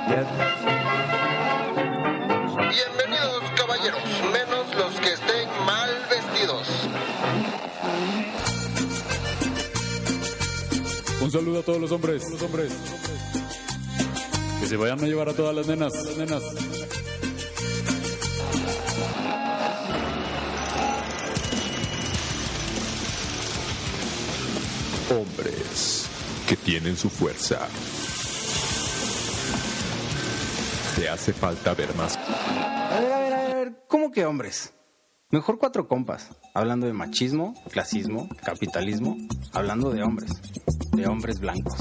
Bienvenidos, caballeros, menos los que estén mal vestidos. Un saludo a todos los hombres. Que se vayan a llevar a todas las nenas. Hombres que tienen su fuerza. Te hace falta ver más. A ver, ¿cómo que hombres? Mejor 4 compas, hablando de machismo, clasismo, capitalismo, hablando de hombres blancos.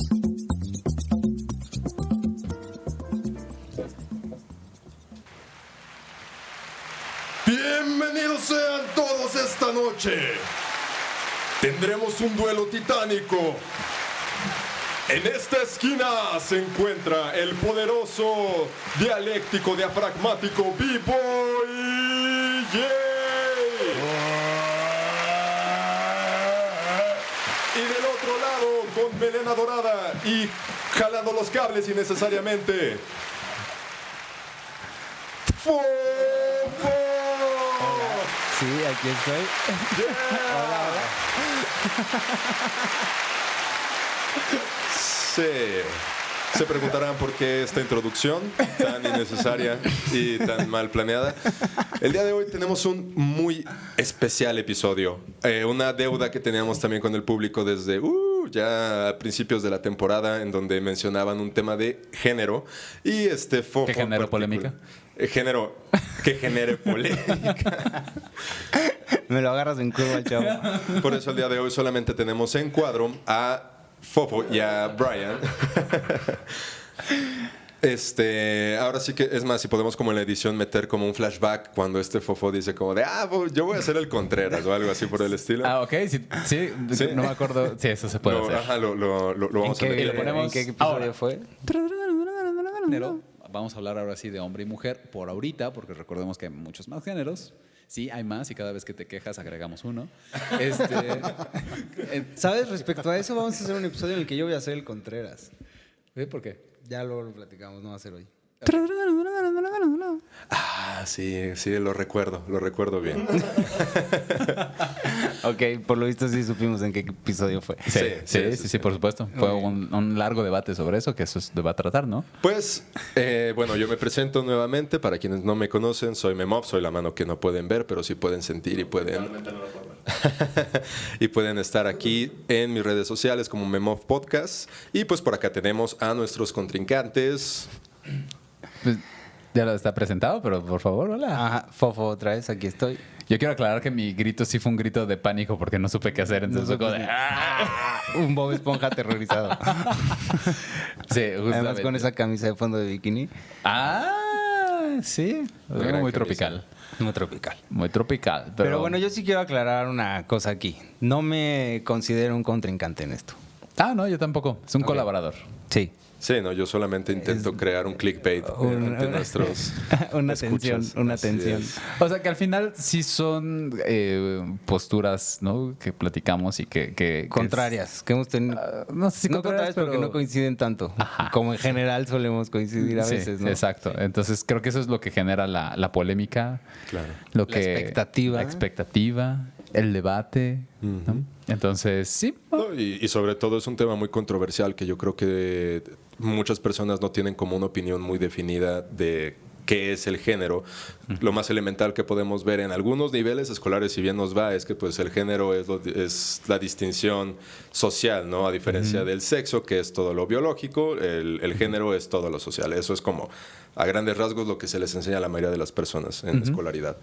Bienvenidos sean todos esta noche. Tendremos un duelo titánico. En esta esquina se encuentra el poderoso, dialéctico, diafragmático B-Boy Jay. Y del otro lado, con melena dorada y jalando los cables innecesariamente, Fofo. Sí, aquí estoy. Hola. Se preguntarán por qué esta introducción tan innecesaria y tan mal planeada. El día de hoy tenemos un muy especial episodio. Una deuda que teníamos también con el público desde ya a principios de la temporada, en donde mencionaban un tema de género. Y Fofo. ¿Qué género polémica? Género que genere polémica. Me lo agarras en curva, chavo. Por eso el día de hoy solamente tenemos en cuadro a Fofo y a Brian. Ahora sí que es más, si podemos como en la edición meter como un flashback cuando Fofo dice como de yo voy a ser el Contreras o algo así por el estilo. Ok, sí, no me acuerdo. Sí, eso se puede hacer. Ajá, lo vamos a meter. Y lo ponemos ¿En qué episodio fue? Vamos a hablar ahora sí de hombre y mujer por ahorita, porque recordemos que hay muchos más géneros. Sí, hay más y cada vez que te quejas agregamos uno. ¿Sabes? Respecto a eso, vamos a hacer un episodio en el que yo voy a ser el Contreras. ¿Por qué? Ya luego lo platicamos, no va a ser hoy. Sí, lo recuerdo bien. Ok, por lo visto sí supimos en qué episodio fue. Sí, por supuesto. Fue un largo debate sobre eso, que eso se va a tratar, ¿no? Pues, bueno, yo me presento nuevamente. Para quienes no me conocen, soy Memov, soy la mano que no pueden ver, pero sí pueden sentir y pueden... y pueden estar aquí en mis redes sociales como Memov Podcast. Y pues por acá tenemos a nuestros contrincantes. Pues, ya lo está presentado, pero por favor, hola. Ajá, Fofo otra vez, aquí estoy. Yo quiero aclarar que mi grito sí fue un grito de pánico porque no supe qué hacer. Entonces fue como de... Un Bob Esponja aterrorizado. Sí, justamente. Además con esa camisa de fondo de bikini. Sí. Muy tropical. Muy tropical. Pero bueno, yo sí quiero aclarar una cosa aquí. No me considero un contrincante en esto. No, yo tampoco. Es un colaborador. Sí. Sí, no, yo solamente intento crear un clickbait ante nuestros una escuchas. tensión. O sea que al final sí son posturas, ¿no? Que platicamos y que contrarias, que hemos tenido. No sé si no contrarias pero... porque no coinciden tanto. Ajá. Como en general solemos coincidir a veces, ¿no? Exacto. Entonces creo que eso es lo que genera la polémica. Claro. La expectativa, el debate, ¿no? Entonces, sí. No, y sobre todo es un tema muy controversial que yo creo que muchas personas no tienen como una opinión muy definida de qué es el género. Lo más elemental que podemos ver en algunos niveles escolares, si bien nos va, es que pues el género es la distinción social, ¿no? A diferencia del sexo, que es todo lo biológico, el género es todo lo social. Eso es como, a grandes rasgos, lo que se les enseña a la mayoría de las personas en escolaridad.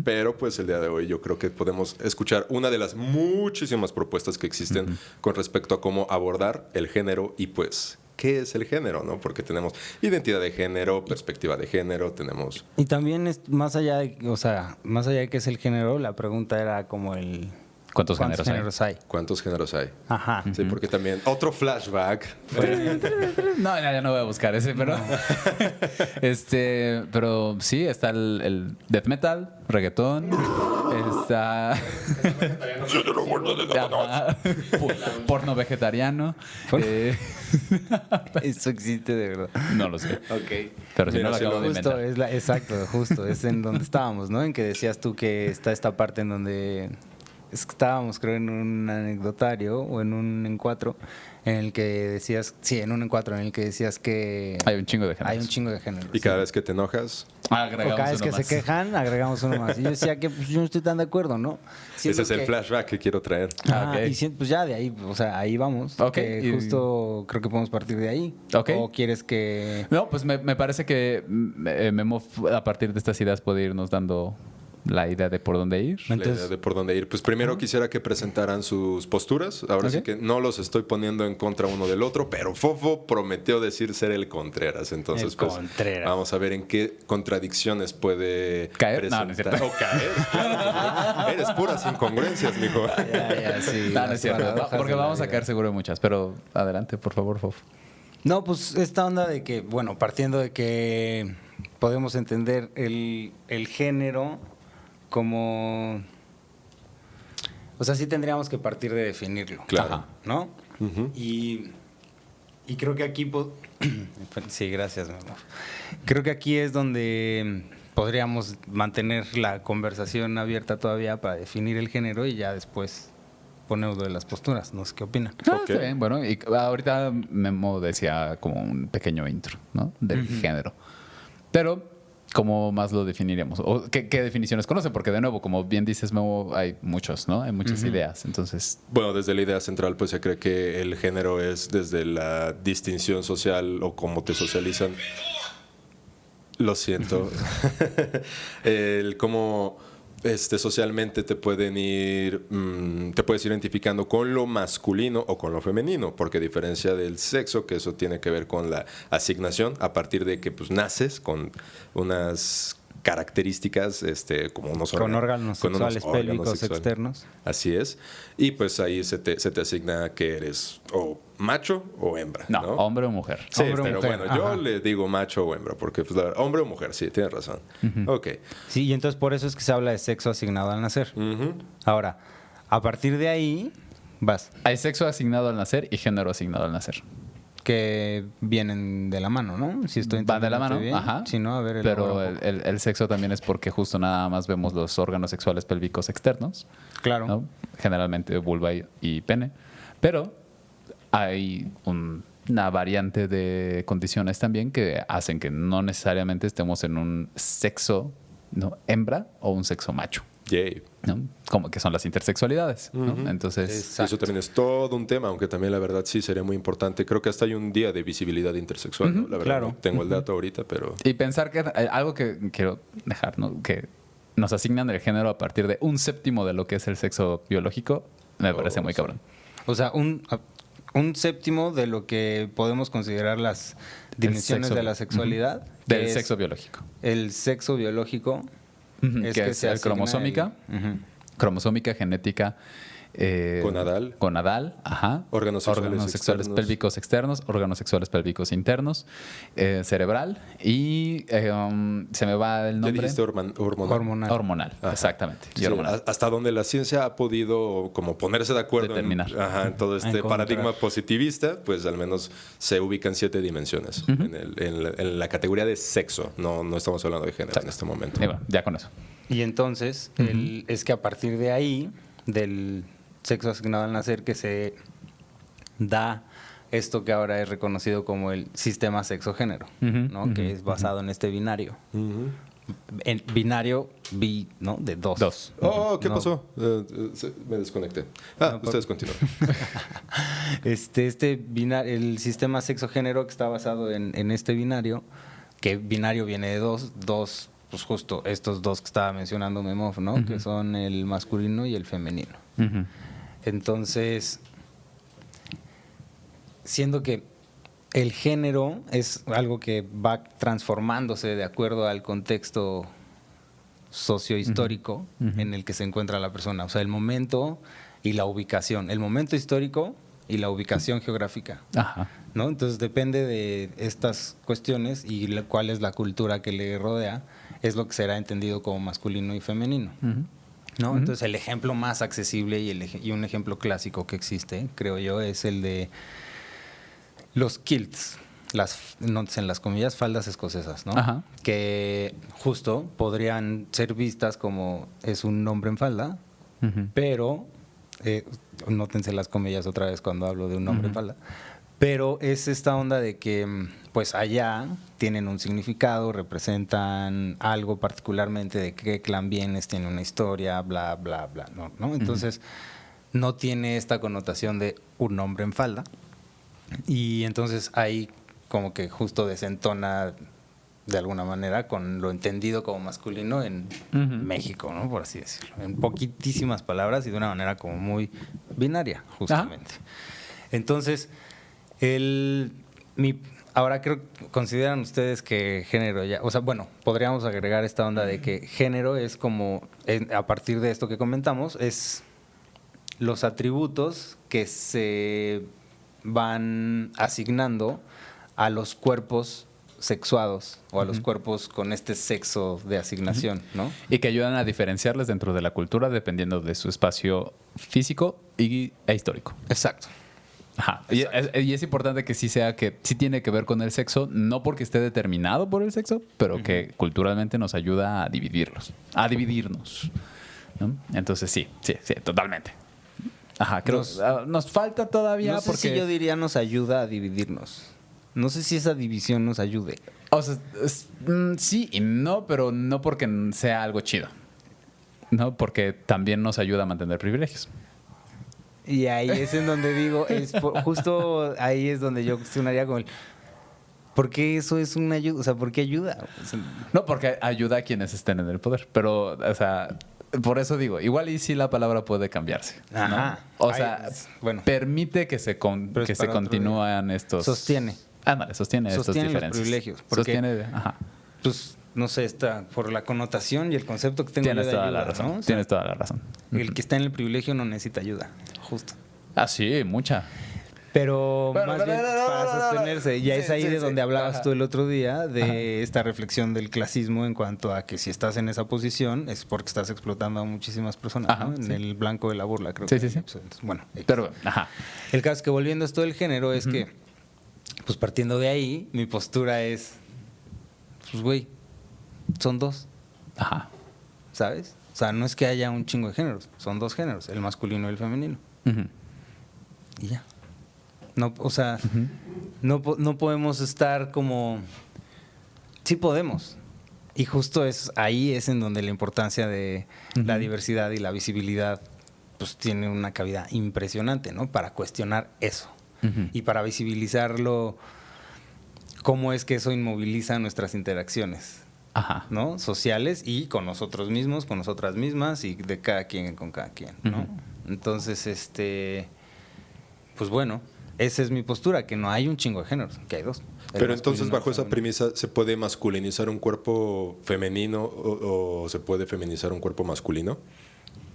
Pero pues el día de hoy yo creo que podemos escuchar una de las muchísimas propuestas que existen con respecto a cómo abordar el género y pues... ¿qué es el género? ¿No? Porque tenemos identidad de género, perspectiva de género, tenemos... Y también es más allá de qué es el género, la pregunta era como ¿Cuántos géneros hay? hay? ¿Cuántos géneros hay? Ajá. Sí, porque también otro flashback. No, ya no voy a buscar ese, pero. Pero sí, está el death metal, reggaetón, está. Ajá. Porno vegetariano. Eso existe de verdad. No lo sé. Ok. Pero si no Mira, lo si acabo de Justo, inventar. exacto, justo. Es en donde estábamos, ¿no? En que decías tú que está esta parte en donde es que estábamos, creo, en un anecdotario o en un encuentro en el que decías, sí, en un encuentro en el que decías que Hay un chingo de géneros. hay un chingo de géneros. Y cada vez que te enojas, Agregamos O cada vez uno que más. se quejan, agregamos uno más. Y yo decía que pues, yo no estoy tan de acuerdo, ¿no? Siento ese es el que- flashback que quiero traer. Ajá, ok. y pues ya de ahí, o sea, ahí vamos. Ok, Que y- justo creo que podemos partir de ahí. Ok. ¿O quieres que...? No, pues me parece que Memo, a partir de estas ideas, puede irnos dando la idea de por dónde ir. La Entonces- idea de por dónde ir. Pues primero quisiera que presentaran sus posturas. Ahora sí Ok. que no los estoy poniendo en contra uno del otro, pero Fofo prometió decir ser el Contreras. Entonces, El pues Contreras. vamos a ver en qué contradicciones puede ¿Caer? No, no es cierto. O caer. Eres puras incongruencias, mijo. Ya, sí. No, no es cierto. paradojas Porque de la vamos a vida. caer seguro de muchas. Pero adelante, por favor, Fofo. No, pues esta onda de que, bueno, partiendo de que podemos entender el género como... O sea, sí tendríamos que partir de definirlo. Claro. Ajá, ¿no? Ujú. Y creo que aquí... Sí, gracias, mi amor. Creo que aquí es donde podríamos mantener la conversación abierta todavía para definir el género y ya después ponemos lo de las posturas. No sé qué opinan. Ah, Ok. está bien, bueno, y ahorita Memo decía como un pequeño intro, ¿no? Del género. Pero, ¿cómo más lo definiríamos? ¿O qué definiciones conoce? Porque, de nuevo, como bien dices, Memo, hay muchos, ¿no? Hay muchas ideas. Entonces, Bueno, desde la idea central, pues se cree que el género es desde la distinción social o cómo te socializan. Lo siento. El cómo socialmente te pueden ir, te puedes ir identificando con lo masculino o con lo femenino, porque a diferencia del sexo, que eso tiene que ver con la asignación, a partir de que pues naces con unas características, como unos Con órganos con unos sexuales órganos pélvicos sexuales. externos. Así es. Y pues ahí se te asigna que eres o macho o hembra. no, No, hombre o mujer. Sí, Hombre o pero mujer, bueno, yo ajá. le digo macho o hembra, porque pues, la verdad, hombre o mujer, sí, tienes razón. Ok. Sí, y entonces por eso es que se habla de sexo asignado al nacer. Ujú. Ahora, a partir de ahí, vas, Hay sexo asignado al nacer y género asignado al nacer. que vienen de la mano, ¿no? Si estoy Van de la mano, entendiéndote bien. ajá. Si no, a ver, pero elabora un poco. el sexo también es porque justo nada más vemos los órganos sexuales pélvicos externos, Claro. ¿no? Generalmente vulva y pene. Pero hay una variante de condiciones también que hacen que no necesariamente estemos en un sexo, ¿no? hembra o un sexo macho, Yay. ¿no? Como que son las intersexualidades, ¿no? Entonces, Exacto. Eso también es todo un tema, aunque también la verdad sí sería muy importante. Creo que hasta hay un día de visibilidad intersexual, ¿no? La verdad, claro. no tengo el dato ahorita, pero... y pensar que algo que quiero dejar, ¿no? Que nos asignan el género a partir de 1/7 de lo que es el sexo biológico, me parece muy sí. cabrón. O sea, un séptimo de lo que podemos considerar las dimensiones sexo. de la sexualidad. Del que es sexo biológico. El sexo biológico. Ujú, que es se el asigna cromosómica. Ujú. Cromosómica, genética. Gonadal. Gonadal, ajá. Órganos sexuales sexuales externos. pélvicos externos, órganos sexuales pélvicos internos, cerebral y se me va el Ya nombre. dijiste hormonal. Hormonal. Hormonal, Ajá. exactamente. Y Sí, hormonal. hasta donde la ciencia ha podido como ponerse de acuerdo Determinar. en todo este Encontrar. paradigma positivista, pues al menos se ubican 7 dimensiones en la categoría de sexo. No estamos hablando de género en este momento. Y bueno, ya con eso. Y entonces, es que a partir de ahí, del sexo asignado al nacer, que se da esto que ahora es reconocido como el sistema sexo-género, Ujú, ¿no? ujú, Que es basado en este binario. Ujú. En binario, ¿no? De dos. Dos. Oh, ¿qué No. pasó? Me desconecté. Ustedes continúen. El sistema sexo-género que está basado en este binario, que binario viene de dos, pues justo estos dos que estaba mencionando Memov, ¿no? Que son el masculino y el femenino. Ujú. Entonces, siendo que el género es algo que va transformándose de acuerdo al contexto sociohistórico en el que se encuentra la persona. O sea, el momento y la ubicación. El momento histórico y la ubicación geográfica. Ajá. ¿No? Entonces depende de estas cuestiones y cuál es la cultura que le rodea, es lo que será entendido como masculino y femenino. ¿No? Entonces el ejemplo más accesible y un ejemplo clásico que existe, creo yo, es el de los kilts, en las comillas, faldas escocesas, ¿no? Ajá. Que justo podrían ser vistas como es un hombre en falda, pero, nótense las comillas otra vez cuando hablo de un hombre en falda, pero es esta onda de que pues allá tienen un significado, representan algo particularmente de qué clan vienes, tiene una historia, bla, bla, bla, ¿no? Entonces no tiene esta connotación de un hombre en falda y entonces ahí como que justo desentona de alguna manera con lo entendido como masculino en México, ¿no? Por así decirlo, en poquitísimas palabras y de una manera como muy binaria, justamente. Entonces, ahora consideran ustedes que género ya, o sea, bueno, podríamos agregar esta onda de que género es como, a partir de esto que comentamos, es los atributos que se van asignando a los cuerpos sexuados o a los cuerpos con este sexo de asignación, ¿no? Y que ayudan a diferenciarles dentro de la cultura dependiendo de su espacio físico e histórico. Exacto. Ajá. Y es importante que sí tiene que ver con el sexo, no porque esté determinado por el sexo, pero que culturalmente nos ayuda a dividirnos, ¿no? Entonces sí, totalmente. Ajá, creo nos falta todavía no sé porque si yo diría nos ayuda a dividirnos. No sé si esa división nos ayude. O sea, sí y no, pero no porque sea algo chido. No, porque también nos ayuda a mantener privilegios. Y ahí es en donde digo, justo ahí es donde yo cuestionaría con ¿por qué eso es una ayuda? O sea, ¿por qué ayuda? O sea, no, porque ayuda a quienes estén en el poder. Pero, o sea, por eso digo, igual y sí la palabra puede cambiarse, ¿no? Ajá. O sea, bueno, permite que se continúen estos... Sostiene. Ándale, sostiene estos diferencias. Los privilegios. Porque, pues, no sé, por la connotación y el concepto que tengo Tienes de toda ayuda, la razón, ¿no? O sea, tienes toda la razón. El que está en el privilegio no necesita ayuda, justo. Ah, sí, mucha. Pero más bien para sostenerse. Ya es ahí de donde hablabas tú el otro día, de esta reflexión del clasismo en cuanto a que si estás en esa posición es porque estás explotando a muchísimas personas, ¿no? En el blanco de la burla, creo que. Sí. Entonces, bueno, pero, el caso es que volviendo a esto del género es que, pues partiendo de ahí, mi postura es, pues güey, son dos. Ajá. ¿Sabes? O sea, no es que haya un chingo de géneros, son dos géneros, el masculino y el femenino. Y ya. No, o sea, no podemos estar como... Sí podemos. Y justo ahí es en donde la importancia de la diversidad y la visibilidad pues tiene una cabida impresionante, ¿no? Para cuestionar eso. Y para visibilizarlo, cómo es que eso inmoviliza nuestras interacciones. Ajá. ¿No? Sociales y con nosotros mismos, con nosotras mismas y de cada quien con cada quien, ¿no? Entonces, pues bueno, esa es mi postura, que no hay un chingo de géneros, que hay dos. Pero entonces, bajo esa premisa, ¿se puede masculinizar un cuerpo femenino o se puede feminizar un cuerpo masculino?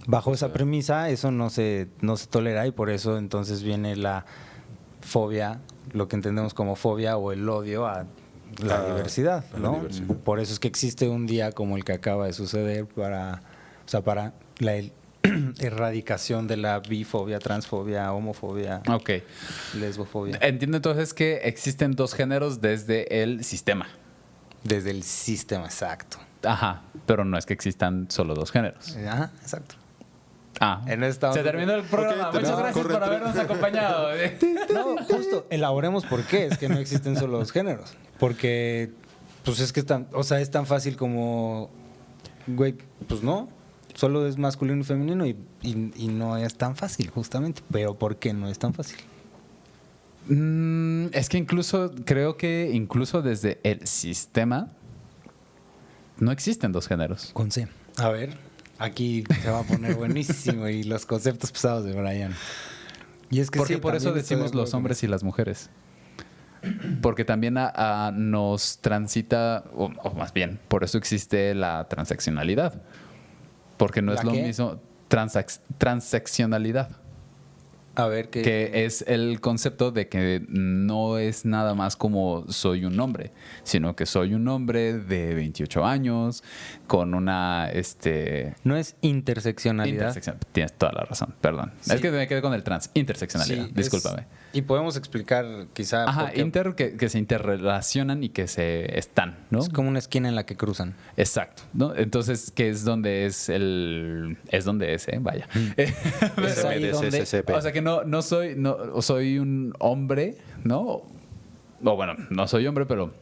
Bajo esa premisa, eso no se tolera y por eso entonces viene la fobia, lo que entendemos como fobia o el odio a la diversidad, ¿no? La diversidad. Por eso es que existe un día como el que acaba de suceder para la erradicación de la bifobia, transfobia, homofobia, lesbofobia. Entiendo entonces que existen dos géneros desde el sistema. Desde el sistema, exacto. Ajá, pero no es que existan solo dos géneros. Ajá, exacto. Se terminó el programa. Muchas gracias por habernos acompañado. No, justo, elaboremos por qué es que no existen solo dos géneros. Porque, pues es que es tan fácil como, güey, pues no, solo es masculino y femenino y no es tan fácil, justamente. Pero ¿por qué no es tan fácil? Es que creo que incluso desde el sistema no existen dos géneros. Con C. A ver. Aquí se va a poner buenísimo y los conceptos pesados de Brian. Y es que porque por eso decimos los hombres y las mujeres. porque también nos transita, o más bien, por eso existe la transaccionalidad. Porque no es lo mismo transaccionalidad. A ver, que es el concepto de que no es nada más como soy un hombre, sino que soy un hombre de 28 años con una... ¿No es interseccionalidad? Tienes toda la razón, perdón. Sí. Es que me quedé con el interseccionalidad, Sí, discúlpame. Y podemos explicar quizá... Ajá, que se interrelacionan y que se están, ¿no? Es como una esquina en la que cruzan. Exacto, ¿no? Entonces, que es donde es vaya. Es ahí donde... O sea que no soy un hombre, ¿no? O bueno, no soy hombre, pero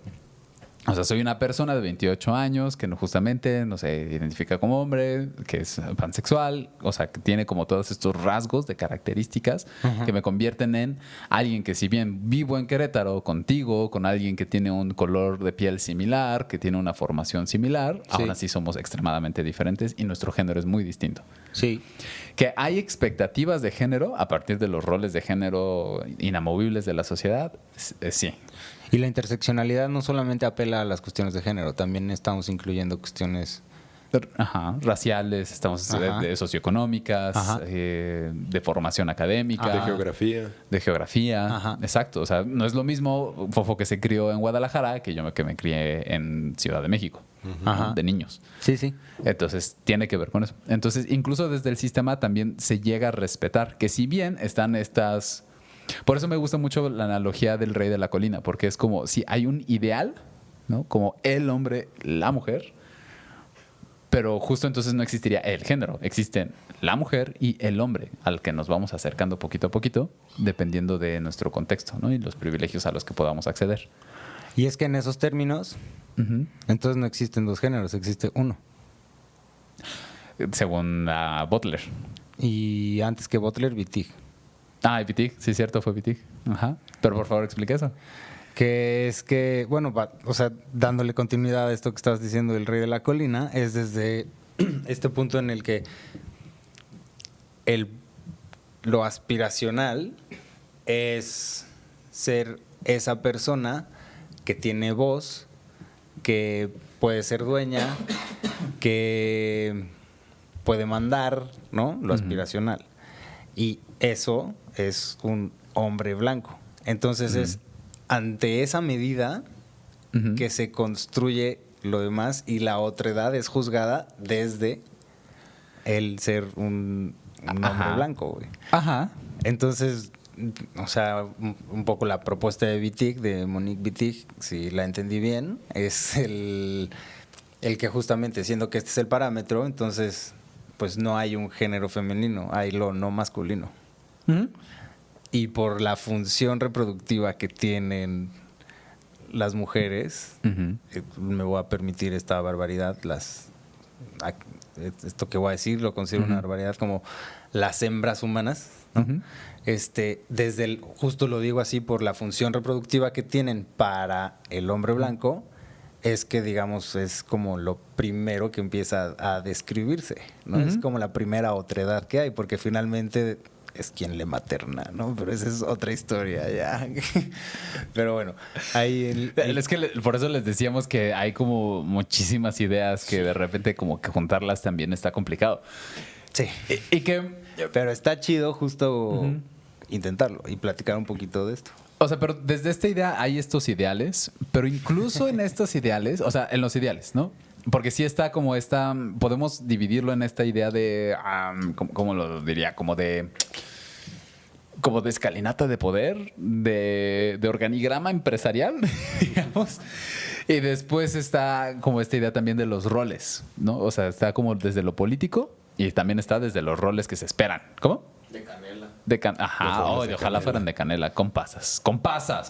o sea, soy una persona de 28 años que justamente no se identifica como hombre, que es pansexual, o sea, que tiene como todos estos rasgos de características que me convierten en alguien que, si bien vivo en Querétaro contigo, con alguien que tiene un color de piel similar, que tiene una formación similar, aún así somos extremadamente diferentes y nuestro género es muy distinto. Sí. Que hay expectativas de género a partir de los roles de género inamovibles de la sociedad, sí. Y la interseccionalidad no solamente apela a las cuestiones de género, también estamos incluyendo cuestiones raciales, estamos de socioeconómicas, de formación académica, de geografía, exacto. O sea, no es lo mismo Fofo que se crió en Guadalajara que yo que me crié en Ciudad de México, de niños. Sí, sí. Entonces tiene que ver con eso. Entonces, incluso desde el sistema también se llega a respetar que, si bien están estas... Por eso me gusta mucho la analogía del rey de la colina, porque es como si hay un ideal, ¿no? Como el hombre, la mujer, pero justo entonces no existiría el género, existen la mujer y el hombre, al que nos vamos acercando poquito a poquito, dependiendo de nuestro contexto, ¿no? Y los privilegios a los que podamos acceder. Y es que en esos términos, entonces no existen dos géneros, existe uno. Según Butler. Y antes que Butler, Wittig. Y Wittig, sí, cierto, fue Wittig. Ajá. Pero por favor, explique eso. Que es que, bueno, o sea, dándole continuidad a esto que estabas diciendo del rey de la colina, es desde este punto en el que lo aspiracional es ser esa persona que tiene voz, que puede ser dueña, que puede mandar, ¿no? Lo aspiracional. Y eso es un hombre blanco. Entonces es ante esa medida que se construye lo demás, y la otredad es juzgada desde el ser un hombre blanco, güey. Ajá. Entonces, o sea, un poco la propuesta de Wittig, de Monique Wittig, si la entendí bien, es el que justamente, siendo que este es el parámetro, entonces pues no hay un género femenino, hay lo no masculino. Y por la función reproductiva que tienen las mujeres, me voy a permitir esta barbaridad, esto que voy a decir lo considero una barbaridad, como las hembras humanas, ¿no? Justo lo digo así, por la función reproductiva que tienen para el hombre blanco, es que, digamos, es como lo primero que empieza a describirse, ¿no? Es como la primera otredad que hay, porque finalmente es quien le materna, ¿no? Pero esa es otra historia ya. Pero bueno, ahí es que por eso les decíamos que hay como muchísimas ideas que de repente como que juntarlas también está complicado. Sí. Pero está chido justo intentarlo y platicar un poquito de esto. O sea, pero desde esta idea hay estos ideales, pero incluso en estos ideales, o sea, en los ideales, ¿no? Porque sí está como podemos dividirlo en esta idea de, ¿cómo lo diría? Como de escalinata de poder, de organigrama empresarial, digamos. Y después está como esta idea también de los roles, ¿no? O sea, está como desde lo político y también está desde los roles que se esperan. ¿Cómo? De canela. Ojalá fueran de canela, con pasas,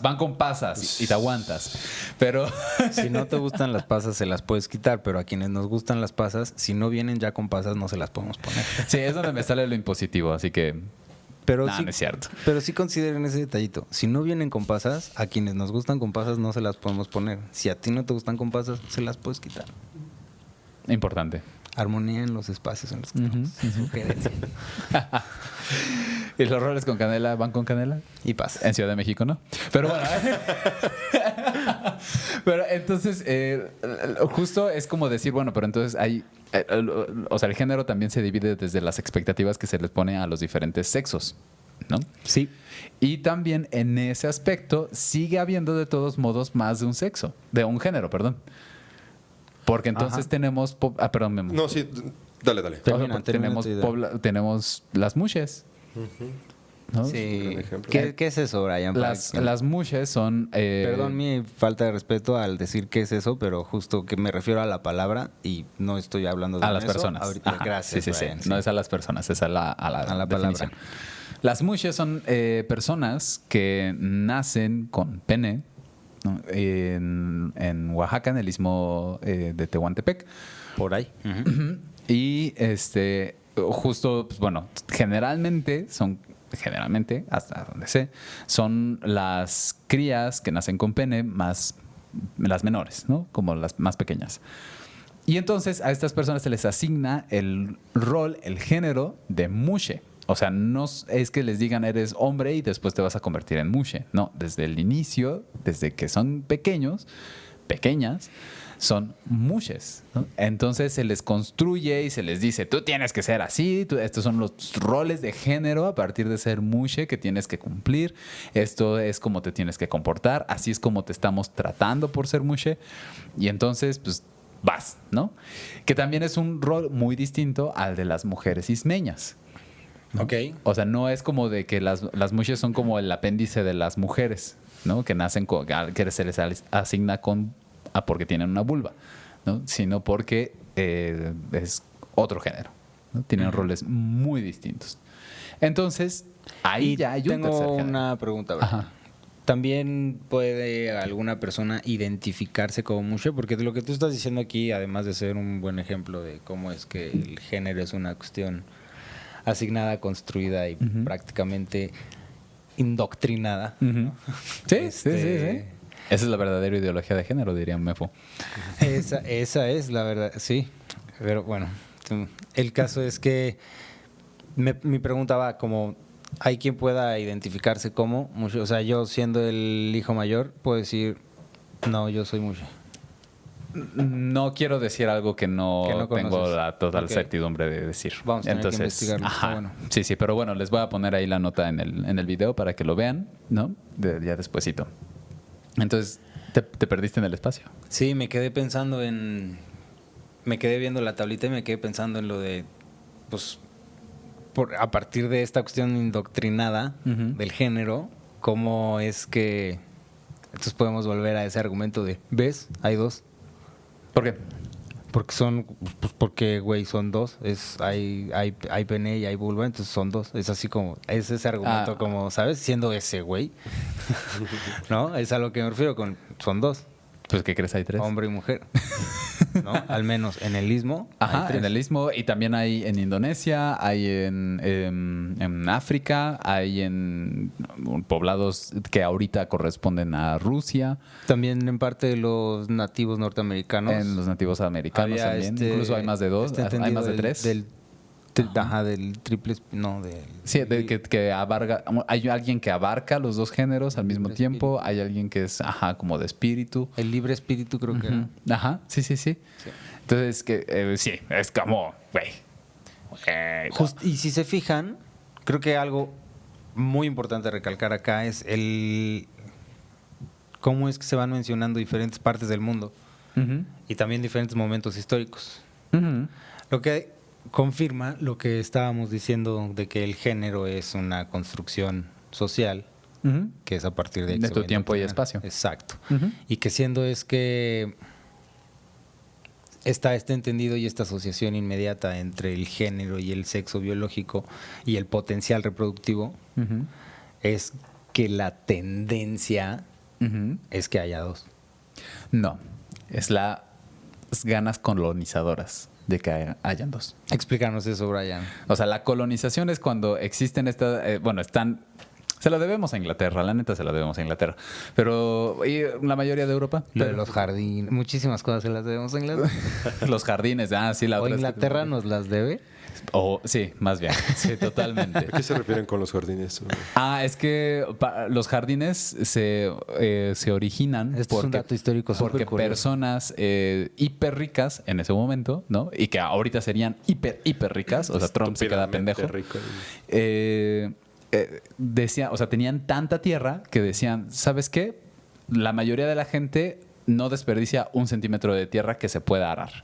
van con pasas y te aguantas. Pero si no te gustan las pasas, se las puedes quitar, pero a quienes nos gustan las pasas, si no vienen ya con pasas, no se las podemos poner. Sí, es donde me sale lo impositivo, así que pero no es cierto. Pero sí consideren ese detallito. Si no vienen con pasas, a quienes nos gustan con pasas no se las podemos poner. Si a ti no te gustan con pasas, se las puedes quitar. Importante. Armonía en los espacios en los que nos sugerencia. Y los roles con canela van con canela. Y pasa. En Ciudad de México, ¿no? Pero bueno. Pero entonces, justo es como decir, bueno, pero entonces hay... o sea, el género también se divide desde las expectativas que se les pone a los diferentes sexos, ¿no? Sí. Y también en ese aspecto sigue habiendo de todos modos más de un sexo, de un género, perdón. Porque entonces tenemos... perdón, Memo. No, sí, dale. Termina tenemos las mushes. ¿no? Sí. ¿Qué es eso, Brian? Las mushes son... Perdón mi falta de respeto al decir qué es eso, pero justo que me refiero a la palabra y no estoy hablando de a las eso. personas. Ahorita, Ajá, gracias, sí. Brian, No es a las personas, es a la definición. palabra. Las mushes son personas que nacen con pene, ¿no? en Oaxaca, en el istmo de Tehuantepec. Por ahí. Y justo, pues bueno, generalmente, hasta donde sé, son las crías que nacen con pene más las menores, ¿no? Como las más pequeñas. Y entonces a estas personas se les asigna el rol, el género de mushe. O sea, no es que les digan eres hombre y después te vas a convertir en mushe. No, desde el inicio, desde que son pequeñas, son mushes, ¿no? Entonces se les construye y se les dice, tú tienes que ser así, estos son los roles de género a partir de ser mushe que tienes que cumplir, esto es como te tienes que comportar, así es como te estamos tratando por ser mushe. Y entonces, pues, vas, ¿no? Que también es un rol muy distinto al de las mujeres ismeñas, ¿no? Ok. O sea, no es como de que las mushes son como el apéndice de las mujeres, ¿no? Que nacen que se les asigna porque tienen una vulva, ¿no? Sino porque es otro género, ¿no? Tienen roles muy distintos. Entonces, ahí ya hay un tercer tengo género. una pregunta, ¿verdad? Ajá. ¿También puede alguna persona identificarse como mushe? Porque lo que tú estás diciendo aquí, además de ser un buen ejemplo de cómo es que el género es una cuestión asignada, construida y prácticamente indoctrinada. ¿No? Sí. Esa es la verdadera ideología de género, diría Mefo. Esa es la verdad, sí. Pero bueno, el caso es que mi pregunta va como, ¿hay quien pueda identificarse como mushe? O sea, yo siendo el hijo mayor, puedo decir, no, yo soy mushe. No quiero decir algo que no tengo conoces. la total Ok. certidumbre de decir. Vamos a tener que investigarlo, está bueno. Sí, pero bueno, les voy a poner ahí la nota en el video para que lo vean, ¿no? Ya despuesito. Entonces, te perdiste en el espacio. Sí, me quedé viendo la tablita y me quedé pensando en lo de, pues, a partir de esta cuestión indoctrinada del género, cómo es que entonces podemos volver a ese argumento de, ¿ves? Hay dos. ¿Por qué? Porque, güey, son dos. Hay pene y hay vulva, entonces son dos. Es así como, es ese argumento como, ¿sabes? Siendo ese, güey. ¿No? Es a lo que me refiero con, son dos. Pues, ¿qué crees? Hay tres. Hombre y mujer. ¿No? Al menos en el istmo. Ajá, hay tres. en el Istmo, y también hay en Indonesia, hay en África, hay en poblados que ahorita corresponden a Rusia, También en parte de los nativos norteamericanos. en los nativos americanos había también. Incluso hay más de dos, hay entendido más de tres. Del triple, no, del... Sí, que abarca, hay alguien que abarca los dos géneros al mismo Libre tiempo, hay alguien que es, como de espíritu. El libre espíritu creo que era. Ajá, sí. Entonces, sí, es como, güey. Y si se fijan, creo que algo muy importante a recalcar acá es cómo es que se van mencionando diferentes partes del mundo y también diferentes momentos históricos. Lo que confirma lo que estábamos diciendo de que el género es una construcción social que es a partir de De tu tiempo y espacio. Exacto. Y que siendo es que está este entendido y esta asociación inmediata entre el género y el sexo biológico y el potencial reproductivo, es que la tendencia es que haya dos. No, es las ganas colonizadoras de que hayan dos. Explícanos eso, Brian. O sea, la colonización es cuando existen estas, Se lo debemos a Inglaterra, la neta se lo debemos a Inglaterra. Pero ¿y la mayoría de Europa? Lo de los jardines, muchísimas cosas se las debemos a Inglaterra. Los jardines, sí, la ¿O otra. Inglaterra nos las debe? Sí, más bien. Sí, totalmente. ¿A qué se refieren con los jardines? Es que los jardines se originan Esto es un dato histórico porque súper curioso. personas hiper ricas en ese momento, ¿no? Y que ahorita serían hiper ricas, o sea, Trump se queda pendejo. Rico. Decían, o sea, tenían tanta tierra que decían, ¿sabes qué? La mayoría de la gente no desperdicia 1 centímetro de tierra que se pueda arar.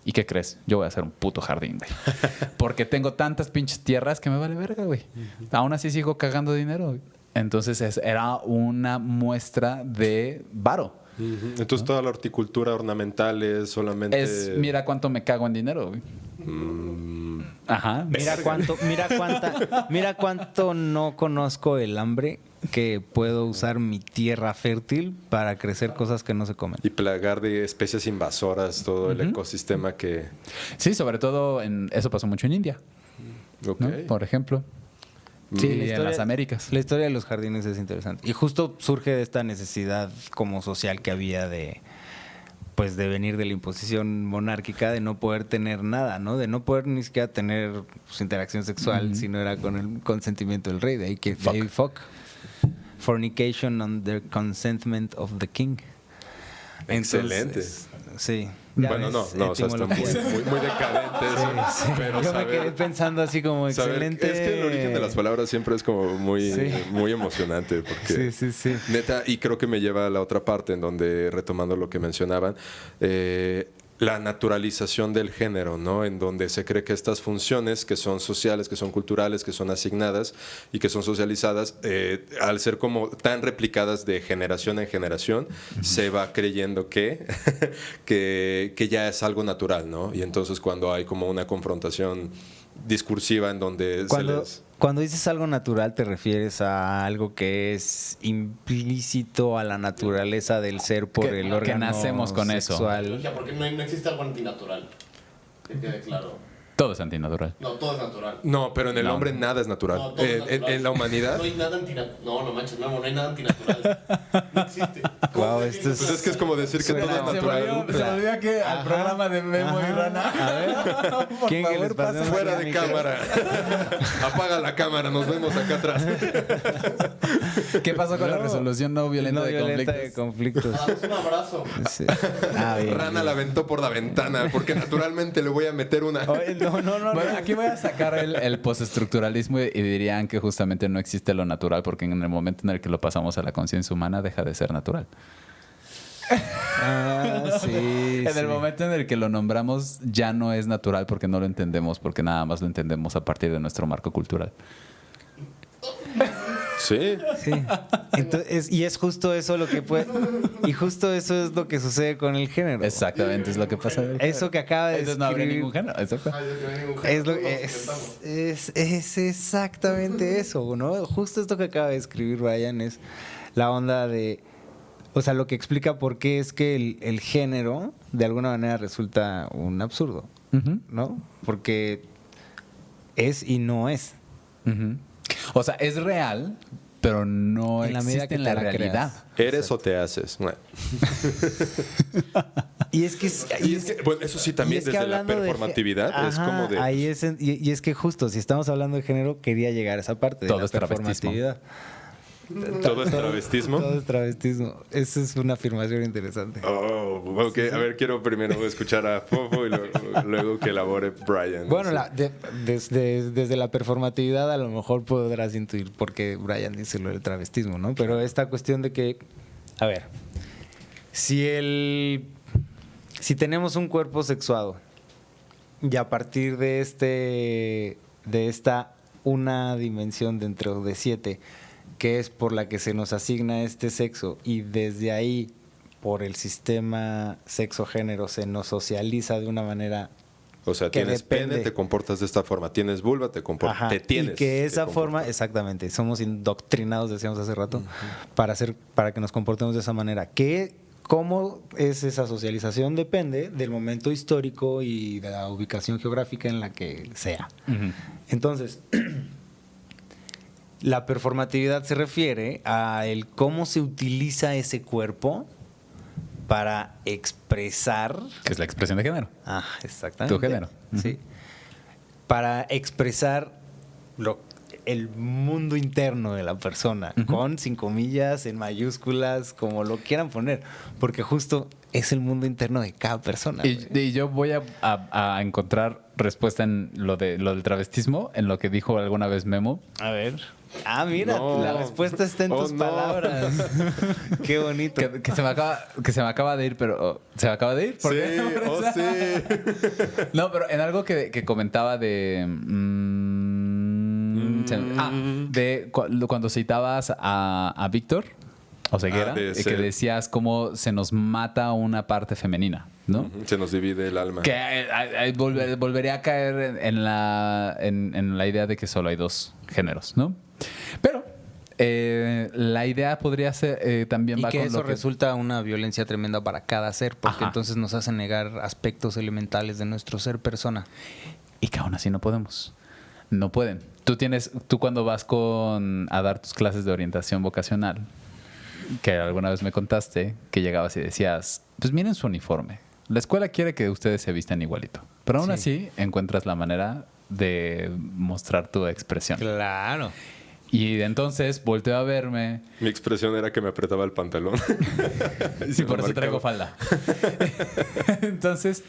¿Y qué crees? Yo voy a hacer un puto jardín, güey. Porque tengo tantas pinches tierras que me vale verga, güey. Aún así sigo cagando dinero, güey. Entonces era una muestra de varo. Entonces toda la horticultura ornamental es solamente... Mira cuánto me cago en dinero, güey. Ajá. Mira cuánto no conozco el hambre que puedo usar mi tierra fértil para crecer cosas que no se comen. Y plagar de especies invasoras todo el ecosistema que... Sí, sobre todo eso pasó mucho en India, Ok. ¿no? Por ejemplo. Sí, Y en las Américas. La historia de los jardines es interesante. Y justo surge de esta necesidad como social que había de venir de la imposición monárquica, de no poder tener nada, ¿no? De no poder ni siquiera tener interacción sexual si no era con el consentimiento del rey. De ahí que fuck. Fornication under consentment of the king. Excelente. Sí. Bueno, no, o sea, está muy decadente eso. Sí. Pero Yo me quedé pensando así como excelente. Es que el origen de las palabras siempre es como muy emocionante. Porque Sí. neta, y creo que me lleva a la otra parte en donde, retomando lo que mencionaban, la naturalización del género, ¿no? En donde se cree que estas funciones que son sociales, que son culturales, que son asignadas y que son socializadas, al ser como tan replicadas de generación en generación, se va creyendo que ya es algo natural, ¿no? Y entonces cuando hay como una confrontación discursiva en donde Cuando dices algo natural, ¿te refieres a algo que es implícito a la naturaleza del ser por el órgano que nacemos con sexual? Biología, porque no existe algo antinatural. Que quede claro. Todo es antinatural. No, todo es natural. No, pero en el hombre nada es natural. No, todo es natural. En la humanidad... No hay nada antinatural. No manches, no hay nada antinatural. No existe. Wow, esto Pues es que es como decir que todo es natural. Se me olvida que al programa de Memo y Rana. A ver, ¿quién que les pasó? Fuera de cámara. Apaga la cámara, nos vemos acá atrás. ¿Qué pasó con la resolución no violenta de conflictos? Damos un abrazo. Sí. Bien. Rana la aventó por la ventana, porque naturalmente le voy a meter una... Oye, no. Bueno, aquí voy a sacar el postestructuralismo y dirían que justamente no existe lo natural porque en el momento en el que lo pasamos a la conciencia humana deja de ser natural. En el momento en el que lo nombramos ya no es natural porque no lo entendemos, porque nada más lo entendemos a partir de nuestro marco cultural. Sí. Entonces, y es justo eso lo que y justo eso es lo que sucede con el género. Exactamente, es lo que pasa. Eso que acaba de Entonces no habría ningún género. Exacto. Es exactamente eso, ¿no? Justo esto que acaba de escribir Brian es la onda de, o sea, lo que explica por qué es que el género de alguna manera resulta un absurdo, ¿no? Porque es y no es. O sea, es real, pero no En la medida existe que en la te la realidad. ¿Eres o te haces? Bueno. Y es que bueno, eso sí, también desde la performatividad es como de... Ahí y es que justo, si estamos hablando de género, quería llegar a esa parte de Todo la es travestismo. performatividad. ¿Todo es travestismo? Todo es travestismo. Esa es una afirmación interesante. Oh, ok. A ver, quiero primero escuchar a Fofo y luego que elabore Brian. Bueno, Sí. desde la performatividad a lo mejor podrás intuir por qué Brian dice lo del travestismo, ¿no? Pero esta cuestión de que, a ver, si tenemos un cuerpo sexuado y a partir de esta una dimensión dentro de 7, que es por la que se nos asigna este sexo, y desde ahí, por el sistema sexo-género, se nos socializa de una manera... O sea, que tienes depende. pene, te comportas de esta forma. Tienes vulva, te comportas. Te tienes. Y que esa que forma, comportar. exactamente, somos indoctrinados, decíamos hace rato, para que nos comportemos de esa manera. ¿Cómo es esa socialización? Depende del momento histórico y de la ubicación geográfica en la que sea. Entonces, La performatividad se refiere a el cómo se utiliza ese cuerpo para expresar. Que es la expresión de género. Ah, exactamente. Tu género. Sí. Para expresar el mundo interno de la persona, con sin comillas, en mayúsculas, como lo quieran poner, porque justo es el mundo interno de cada persona. Y yo voy a encontrar respuesta en lo del travestismo, en lo que dijo alguna vez Memo. A ver. Ah, mira, No. la respuesta está en tus palabras. Qué bonito. Que se me acaba de ir, pero... ¿Se me acaba de ir? ¿Por Sí, qué? sí. No, pero en algo que comentaba de... cuando citabas a Víctor Oseguera, que decías cómo se nos mata una parte femenina, ¿no? Se nos divide el alma. Que volvería a caer en la idea de que solo hay dos géneros, ¿no? Pero la idea podría ser también y va que con eso lo que resulta una violencia tremenda para cada ser, porque Ajá. entonces nos hace negar aspectos elementales de nuestro ser persona. y que aún así no podemos. No pueden. Tú cuando vas a dar tus clases de orientación vocacional, que alguna vez me contaste, que llegabas y decías, pues miren su uniforme. La escuela quiere que ustedes se vistan igualito. Pero aún así encuentras la manera de mostrar tu expresión. Claro. Y entonces volteo a verme. Mi expresión era que me apretaba el pantalón. Sí, por eso traigo falda. Entonces,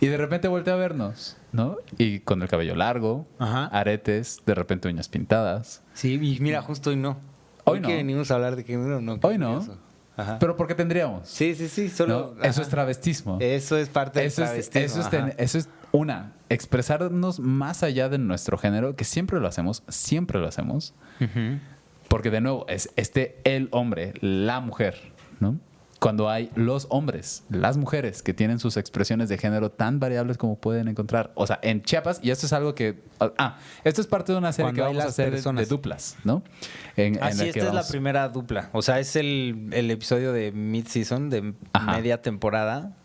y de repente volteo a vernos, ¿no? Y con el cabello largo, Ajá. aretes, de repente uñas pintadas. Sí, y mira, justo hoy no. Hoy no. que venimos a hablar de género, no. Hoy no. Eso. Ajá. Pero ¿por qué tendríamos? Sí, solo... ¿No? Eso ajá. es travestismo. Eso es parte del travestismo. Eso es expresarnos más allá de nuestro género, que siempre lo hacemos, Ujú. porque de nuevo es el hombre, la mujer, ¿no? Cuando hay los hombres, las mujeres que tienen sus expresiones de género tan variables como pueden encontrar. O sea, en Chiapas, y esto es algo que... esto es parte de una serie Cuando que hay vamos a las hacer de personas. duplas, ¿no? En la Así, que esta es la vamos- primera dupla. O sea, es el episodio de mid-season, de Ajá. media temporada,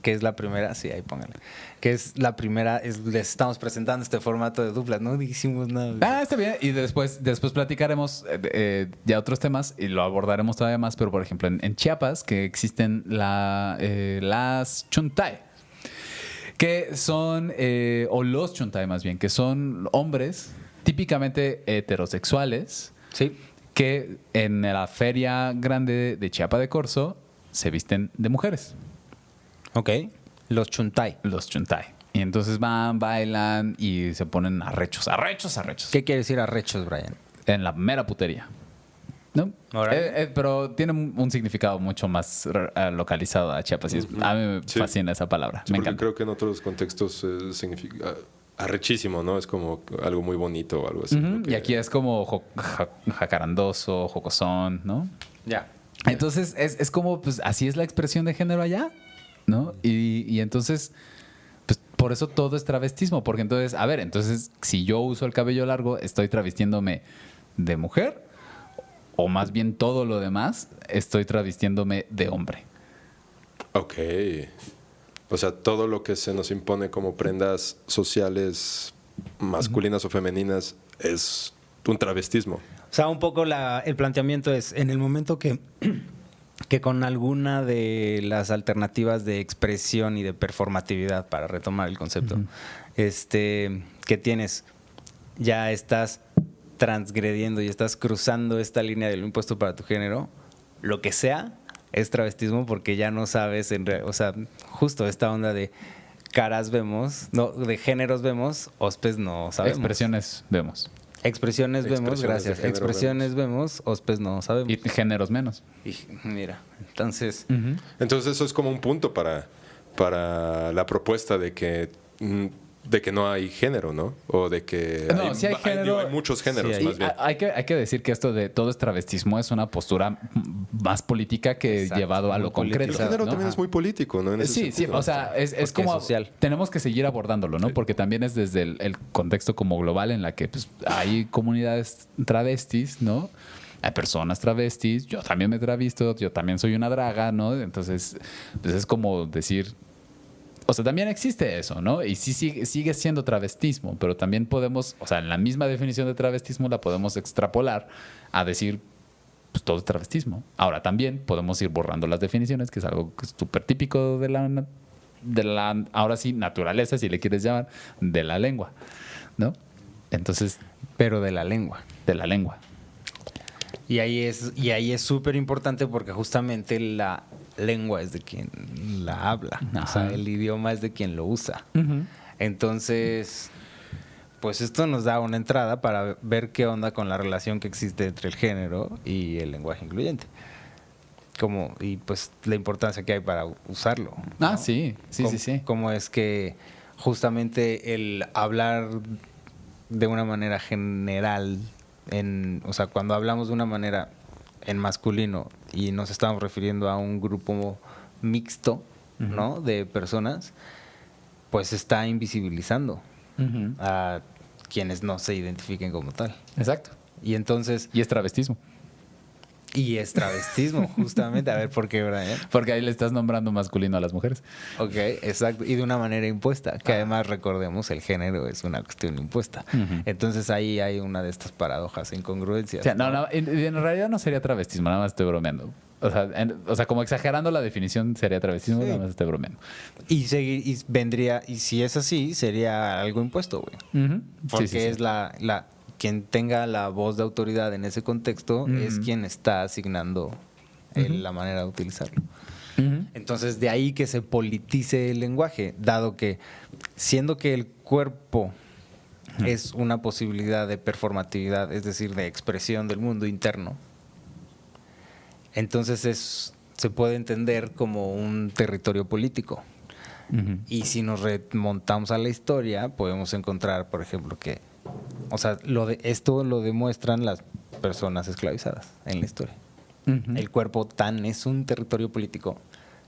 que es la primera, sí, ahí póngale. Que es la primera, les estamos presentando este formato de duplas, no hicimos nada. Está bien. Y después platicaremos ya otros temas y lo abordaremos todavía más. Pero, por ejemplo, en Chiapas, que existen las Chuntay, que son, o los Chuntay más bien, que son hombres típicamente heterosexuales Sí. que en la feria grande de Chiapa de Corzo se visten de mujeres, Ok. Los Chuntay. los Chuntay. Y entonces van, bailan y se ponen arrechos. ¿Qué quiere decir arrechos, Brian? En la mera putería. ¿No? Órale. Pero tiene un significado mucho más localizado a Chiapas. Y a mí me Sí. fascina esa palabra. Sí, Me porque encanta. creo que en otros contextos significa arrechísimo, ¿no? Es como algo muy bonito o algo así. Ujú. Lo que- Y aquí es como jacarandoso, jocosón, ¿no? Ya. Entonces es como, pues así es la expresión de género allá, ¿no? Y entonces, pues por eso todo es travestismo. Porque entonces, a ver, entonces si yo uso el cabello largo, estoy travestiéndome de mujer. O más bien todo lo demás, estoy travestiéndome de hombre. Ok. O sea, todo lo que se nos impone como prendas sociales masculinas o femeninas es un travestismo. O sea, un poco el planteamiento es, en el momento que con alguna de las alternativas de expresión y de performatividad, para retomar el concepto, que tienes, ya estás transgrediendo y estás cruzando esta línea de lo impuesto para tu género, lo que sea es travestismo porque ya no sabes, o sea, justo esta onda de caras vemos, no, de géneros vemos, hospes no sabemos. Expresiones vemos. Expresiones vemos, Expresiones de gracias. género Expresiones vemos, hospes no sabemos. Y géneros menos. Y mira, entonces, Entonces eso es como un punto para la propuesta de que no hay género, ¿no? O de que No, sí hay género. hay muchos géneros, Sí, hay- más bien. Hay que decir que esto de todo es travestismo es una postura más política que Exacto, llevado a muy lo concreto. El política. género ¿no? también es muy político, ¿no? En ese Sí, sí, sentido. o sea, es Porque como es social. tenemos que seguir abordándolo, ¿no? Porque también es desde el contexto como global en la que pues, hay comunidades travestis, ¿no? Hay personas travestis, yo también me travisto, yo también soy una draga, ¿no? Entonces, pues es como decir, o sea, también existe eso, ¿no? Y sí sigue siendo travestismo, pero también podemos, o sea, en la misma definición de travestismo la podemos extrapolar a decir, pues todo es travestismo. Ahora también podemos ir borrando las definiciones, que es algo que es súper típico de la, ahora sí, naturaleza, si le quieres llamar, de la lengua, ¿no? Entonces, Pero de la lengua. de la lengua. Y ahí es súper importante porque justamente la lengua es de quien la habla. Ajá. O sea, el idioma es de quien lo usa. Entonces, pues esto nos da una entrada para ver qué onda con la relación que existe entre el género y el lenguaje incluyente. Y pues la importancia que hay para usarlo, ¿no? Ah, sí. Cómo es que justamente el hablar de una manera general, o sea, cuando hablamos de una manera en masculino y nos estamos refiriendo a un grupo mixto, ¿no? De personas, pues está invisibilizando a quienes no se identifiquen como tal. Exacto. Y entonces... Y es travestismo. Y es travestismo, justamente. A ver, ¿por qué, Brian? Porque ahí le estás nombrando masculino a las mujeres. Ok, exacto. Y de una manera impuesta, que además, recordemos, el género es una cuestión impuesta. Entonces ahí hay una de estas paradojas, incongruencias. O sea, no, en realidad no sería travestismo, nada más estoy bromeando. O sea, como exagerando la definición sería travestismo, Sí. nada más estoy bromeando. Y si es así, sería algo impuesto, güey. Porque Sí. es quien tenga la voz de autoridad en ese contexto es quien está asignando la manera de utilizarlo. Entonces, de ahí que se politice el lenguaje, dado que, siendo que el cuerpo es una posibilidad de performatividad, es decir, de expresión del mundo interno, entonces se puede entender como un territorio político. Y si nos remontamos a la historia, podemos encontrar, por ejemplo, que, o sea, esto lo demuestran las personas esclavizadas en la historia. El cuerpo es un territorio político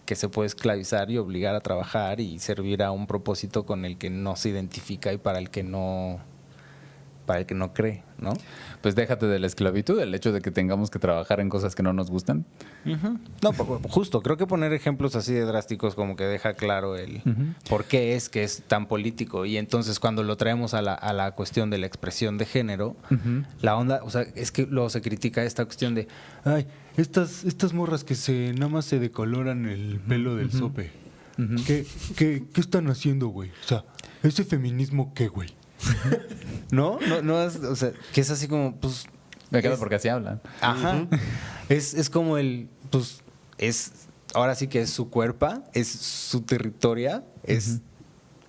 que se puede esclavizar y obligar a trabajar y servir a un propósito con el que no se identifica y para el que no cree, ¿no? Pues déjate de la esclavitud, el hecho de que tengamos que trabajar en cosas que no nos gustan. No, justo, creo que poner ejemplos así de drásticos como que deja claro el por qué es que es tan político. Y entonces cuando lo traemos a la cuestión de la expresión de género, la onda, o sea, es que luego se critica esta cuestión de, ay, estas morras que nada más se decoloran el pelo del sope. ¿Qué están haciendo, güey? O sea, ¿ese feminismo qué, güey? No, o sea, que es así como, pues... Me quedo porque así hablan. Ajá. Es como pues, ahora sí que es su cuerpo, es su territorio,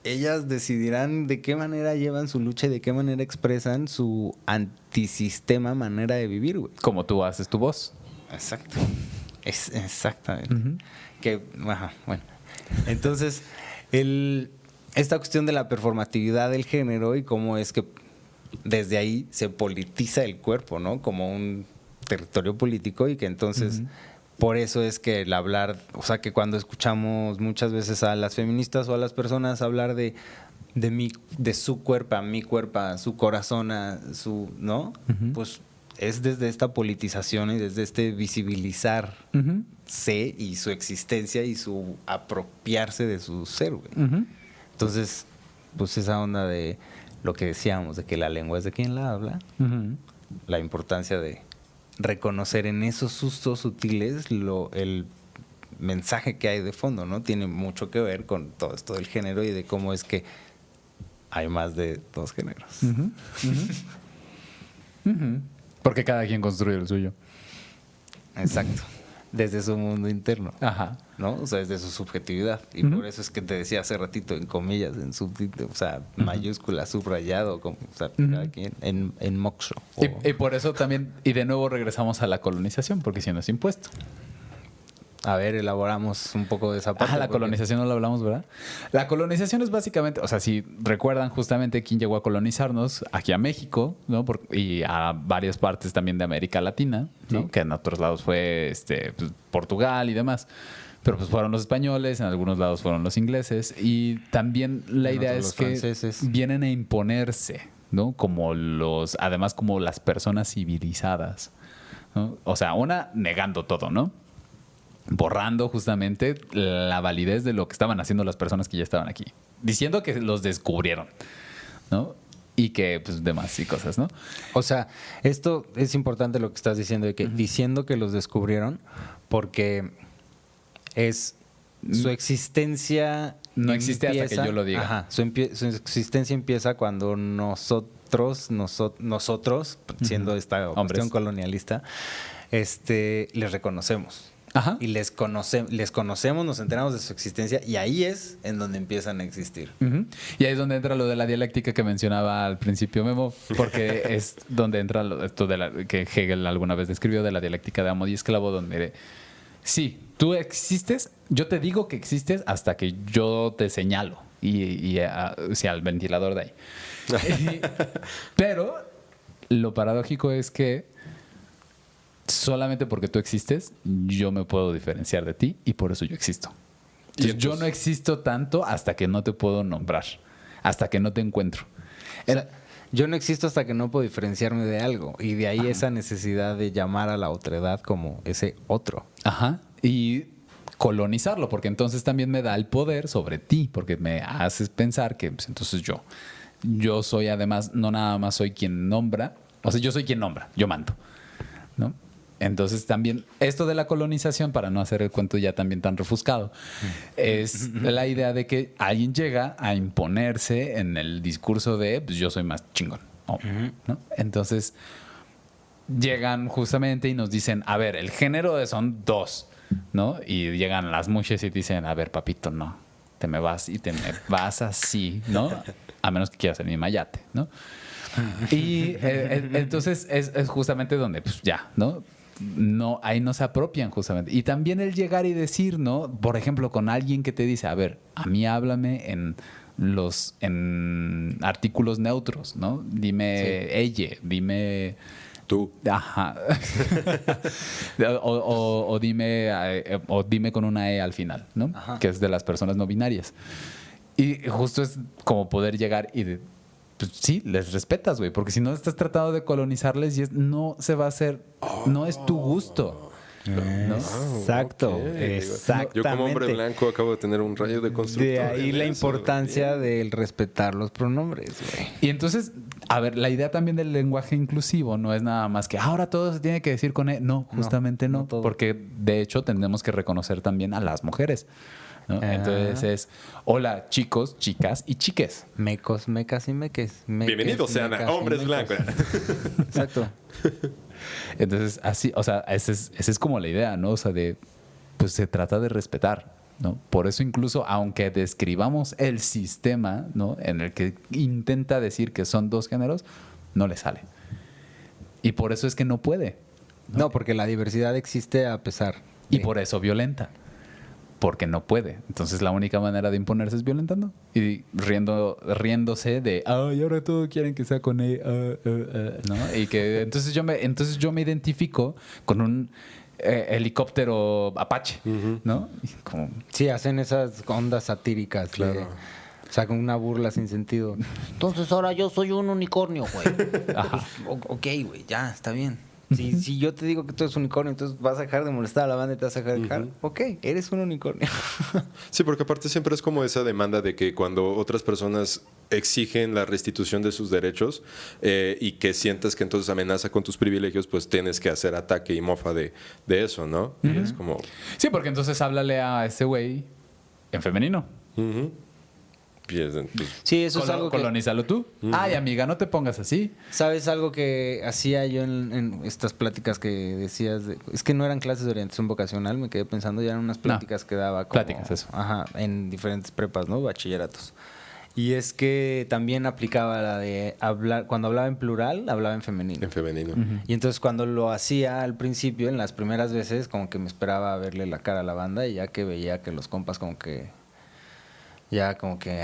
ellas decidirán de qué manera llevan su lucha y de qué manera expresan su antisistema manera de vivir, güey. Como tú haces tu voz. Exacto. Exactamente. Ajá, bueno. Entonces, esta cuestión de la performatividad del género y cómo es que desde ahí se politiza el cuerpo, ¿no? Como un territorio político y que entonces por eso es que el hablar, o sea, que cuando escuchamos muchas veces a las feministas o a las personas hablar de su cuerpo, a mi cuerpo, a su corazón, a su, ¿no? Pues es desde esta politización y desde este visibilizar y su existencia y su apropiarse de su ser, güey. Entonces, pues esa onda de lo que decíamos, de que la lengua es de quien la habla, la importancia de reconocer en esos usos sutiles el mensaje que hay de fondo, ¿no? Tiene mucho que ver con todo esto del género y de cómo es que hay más de dos géneros. Porque cada quien construye el suyo. Exacto. Desde su mundo interno. Ajá. ¿No? O sea, desde su subjetividad. Y por eso es que te decía hace ratito, en comillas, en subtítulo, o sea, mayúscula, subrayado, o sea, cada quien, en moxo. Y por eso también, y de nuevo regresamos a la colonización, porque si no es impuesto. A ver, elaboramos un poco de esa parte. La colonización no la hablamos, ¿verdad? La colonización es básicamente, o sea, si recuerdan justamente quién llegó a colonizarnos aquí a México, ¿no? Y a varias partes también de América Latina, ¿no? Sí. Que en otros lados fue pues, Portugal y demás. Pero pues fueron los españoles, en algunos lados fueron los ingleses. Y también la idea es que franceses vienen a imponerse, ¿no? Además como las personas civilizadas, ¿no? O sea, negando todo, ¿no? borrando justamente la validez de lo que estaban haciendo las personas que ya estaban aquí, diciendo que los descubrieron, ¿no? Y que, pues, demás y cosas, ¿no? O sea, esto es importante lo que estás diciendo, de que diciendo que los descubrieron, porque es su existencia no existe hasta que yo lo diga. Ajá, su existencia empieza cuando nosotros, siendo esta cuestión Hombres. colonialista, les reconocemos. Ajá. Y les conocemos, nos enteramos de su existencia, y ahí es en donde empiezan a existir. Ujú. Y ahí es donde entra lo de la dialéctica que mencionaba al principio Memo, porque es donde entra esto que Hegel alguna vez describió, de la dialéctica de amo y esclavo, donde sí, tú existes, yo te digo que existes hasta que yo te señalo al ventilador de ahí. Pero lo paradójico es que solamente porque tú existes, yo me puedo diferenciar de ti y por eso yo existo. Entonces, yo no existo tanto hasta que no te puedo nombrar, hasta que no te encuentro. O sea, yo no existo hasta que no puedo diferenciarme de algo, y de ahí esa necesidad de llamar a la otredad como ese otro. Ajá. Y colonizarlo, porque entonces también me da el poder sobre ti, porque me haces pensar que, pues, entonces yo soy, además, no nada más soy quien nombra, o sea, yo soy quien nombra, yo mando, ¿no? Entonces también esto de la colonización, para no hacer el cuento ya también tan refuscado, es la idea de que alguien llega a imponerse en el discurso de, pues, yo soy más chingón, ¿no? Entonces llegan justamente y nos dicen, a ver, el género son 2, ¿no? Y llegan las mujeres y dicen, a ver, papito, no, te me vas y te me vas así, ¿no? A menos que quieras ser mi mayate, ¿no? Y entonces es justamente donde, pues, ya, ¿no? No, ahí no se apropian justamente. Y también el llegar y decir, ¿no? Por ejemplo, con alguien que te dice, a ver, a mí háblame en artículos neutros, ¿no? Dime ella, dime tú. Ajá. o dime con una E al final, ¿no? Ajá. Que es de las personas no binarias. Y justo es como poder llegar y pues sí, les respetas, güey, porque si no estás tratando de colonizarles y no se va a hacer, no es tu gusto. ¿no? Exacto, Ok. exactamente. Yo como hombre blanco acabo de tener un rayo de constructor. De ahí en la eso. importancia del respetar los pronombres, güey. Y entonces, a ver, la idea también del lenguaje inclusivo no es nada más que ahora todo se tiene que decir con E. No, justamente no, no todo. porque de hecho tenemos que reconocer también a las mujeres, ¿no? Entonces es hola chicos, chicas y chiques. Mecos, mecas y meques. Bienvenidos sean a Hombres Blancos. Exacto. Entonces, así, o sea, esa es como la idea, ¿no? O sea, pues se trata de respetar, ¿no? Por eso incluso, aunque describamos el sistema, ¿no? En el que intenta decir que son 2 géneros, no le sale. Y por eso es que no puede. No, porque la diversidad existe a pesar. Y por eso violenta. Porque no puede. Entonces la única manera de imponerse es violentando. Y riéndose de, ay, ahora todo quieren que sea con E, ¿no? Y que entonces yo me identifico con un helicóptero Apache, ¿no? Y como, Sí, hacen esas ondas satíricas. Claro. Sacan una burla sin sentido. Entonces ahora yo soy un unicornio, güey. ajá. Ok, güey, ya, está bien. Si yo te digo que tú eres un unicornio, entonces vas a dejar de molestar a la banda y te vas a dejar de dejar. Ok, eres un unicornio. Sí, porque aparte siempre es como esa demanda de que cuando otras personas exigen la restitución de sus derechos y que sientas que entonces amenaza con tus privilegios, pues tienes que hacer ataque y mofa de eso, ¿no? Y es como... Sí, porque entonces háblale a ese güey en femenino. ujú. Pierden, pues, Sí, eso es algo que... Colonízalo tú. Ay, amiga, no te pongas así. ¿Sabes algo que hacía yo en estas pláticas que decías? Es que no eran clases de orientación vocacional, me quedé pensando, ya eran unas pláticas que daba como... Pláticas, eso. Ajá, en diferentes prepas, ¿no? Bachilleratos. Y es que también aplicaba la de hablar, cuando hablaba en plural, hablaba en femenino. en femenino. Y entonces cuando lo hacía al principio, en las primeras veces, como que me esperaba verle la cara a la banda, y ya que veía que los compas como que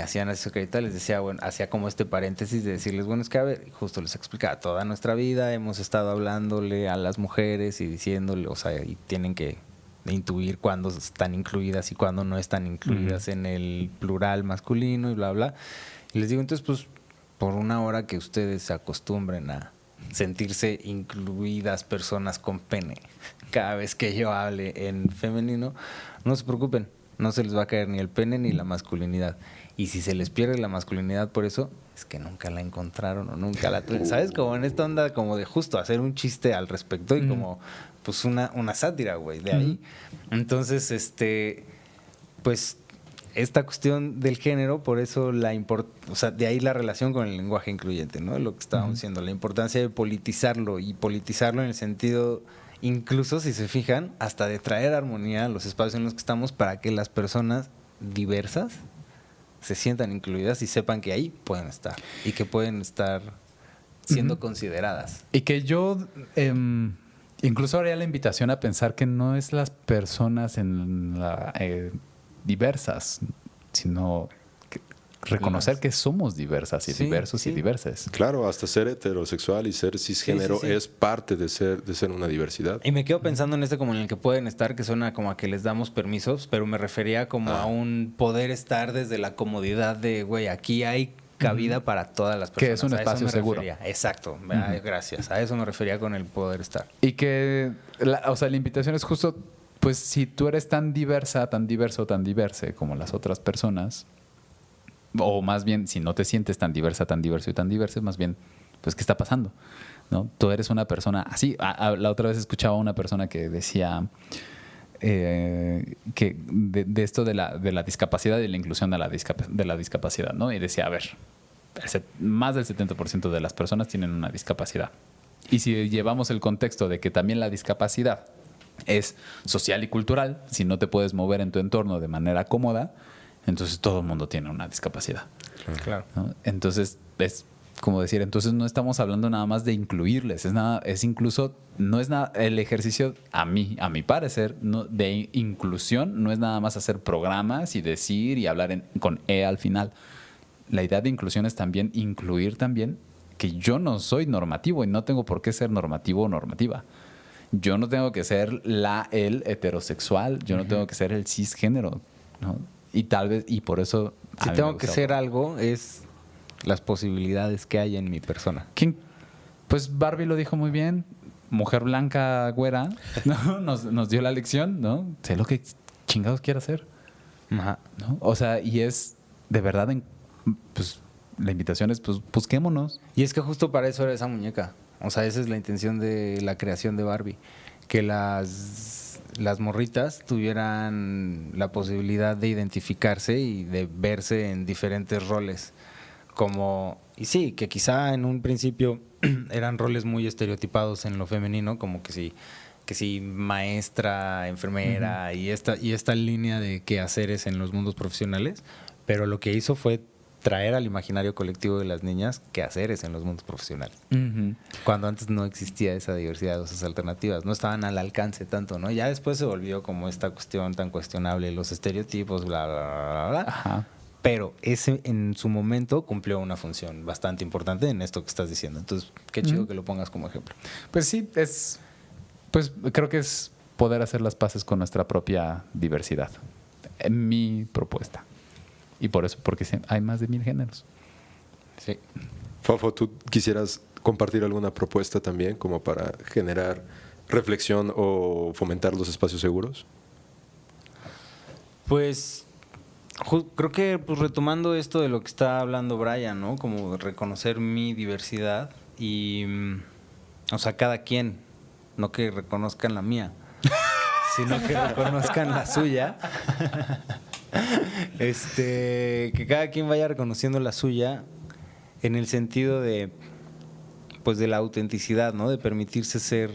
hacían eso que ahorita les decía, bueno, hacía como este paréntesis de decirles, bueno, es que a ver, justo les explicaba, toda nuestra vida hemos estado hablándole a las mujeres y diciéndole, o sea, y tienen que intuir cuándo están incluidas y cuándo no están incluidas en el plural masculino y bla, bla. Y les digo, entonces, pues, por una hora que ustedes se acostumbren a sentirse incluidas personas con pene. Cada vez que yo hable en femenino, no se preocupen, no se les va a caer ni el pene ni la masculinidad. Y si se les pierde la masculinidad por eso, es que nunca la encontraron o nunca la tuvieron. ¿Sabes? Como en esta onda como de justo hacer un chiste al respecto y como pues una sátira, güey, de ahí. Entonces, pues esta cuestión del género, por eso o sea, de ahí la relación con el lenguaje incluyente, ¿no? Lo que estábamos diciendo, la importancia de politizarlo y politizarlo en el sentido, incluso si se fijan, hasta de traer armonía a los espacios en los que estamos para que las personas diversas se sientan incluidas y sepan que ahí pueden estar y que pueden estar siendo consideradas. Y que yo incluso haría la invitación a pensar que no es las personas diversas, sino reconocer que somos diversas y diversos y diversas. Claro, hasta ser heterosexual y ser cisgénero es parte de ser una diversidad. Y me quedo pensando en como en el que pueden estar, que suena como a que les damos permisos, pero me refería como a un poder estar desde la comodidad de, güey, aquí hay cabida para todas las personas. Que es un espacio seguro. Exacto, gracias. A eso me refería con el poder estar. Y que, la invitación es justo, pues si tú eres tan diversa, tan diverso, tan diverse como las otras personas, o más bien, si no te sientes tan diversa, tan diverso y tan diverso, más bien, pues, ¿qué está pasando? ¿No? Tú eres una persona así. La otra vez escuchaba a una persona que decía que de esto de la discapacidad y la inclusión de la discapacidad, ¿no? Y decía, a ver, más del 70% de las personas tienen una discapacidad. Y si llevamos el contexto de que también la discapacidad es social y cultural, si no te puedes mover en tu entorno de manera cómoda, entonces todo el mundo tiene una discapacidad. Claro. ¿No? Entonces es como decir, entonces no estamos hablando nada más de incluirles, no es nada, el ejercicio a mi parecer de inclusión no es nada más hacer programas y decir y hablar con al final. La idea de inclusión es también incluir también que yo no soy normativo y no tengo por qué ser normativo o normativa. Yo no tengo que ser el heterosexual, yo no tengo que ser el cisgénero, ¿no? Y tal vez, y por eso... Si tengo que ser algo, es las posibilidades que hay en mi persona. Pues Barbie lo dijo muy bien, mujer blanca, güera, ¿no? Nos dio la lección, ¿no? Sé lo que chingados quiere hacer. Ajá. ¿No? O sea, y es de verdad, pues la invitación es, pues busquémonos. Y es que justo para eso era esa muñeca. O sea, esa es la intención de la creación de Barbie. Que las morritas tuvieran la posibilidad de identificarse y de verse en diferentes roles. Y sí, que quizá en un principio eran roles muy estereotipados en lo femenino, como que sí maestra, enfermera, y esta línea de quehaceres en los mundos profesionales, pero lo que hizo fue traer al imaginario colectivo de las niñas quehaceres en los mundos profesionales. Cuando antes no existía esa diversidad, esas alternativas, no estaban al alcance tanto, ¿no? Ya después se volvió como esta cuestión tan cuestionable, los estereotipos, bla, bla, bla, bla. Ajá. Pero ese en su momento cumplió una función bastante importante en esto que estás diciendo. Entonces, qué chido que lo pongas como ejemplo. Pues sí, pues creo que es poder hacer las paces con nuestra propia diversidad. Mi propuesta. Y por eso, porque hay más de 1000 géneros. Sí. Fofo, ¿tú quisieras compartir alguna propuesta también como para generar reflexión o fomentar los espacios seguros? Pues creo que pues, retomando esto de lo que está hablando Brian, ¿no? Como de reconocer mi diversidad y, o sea, cada quien, no que reconozcan la mía, sino que reconozcan la suya. Que cada quien vaya reconociendo la suya en el sentido de pues de la autenticidad, ¿no? De permitirse ser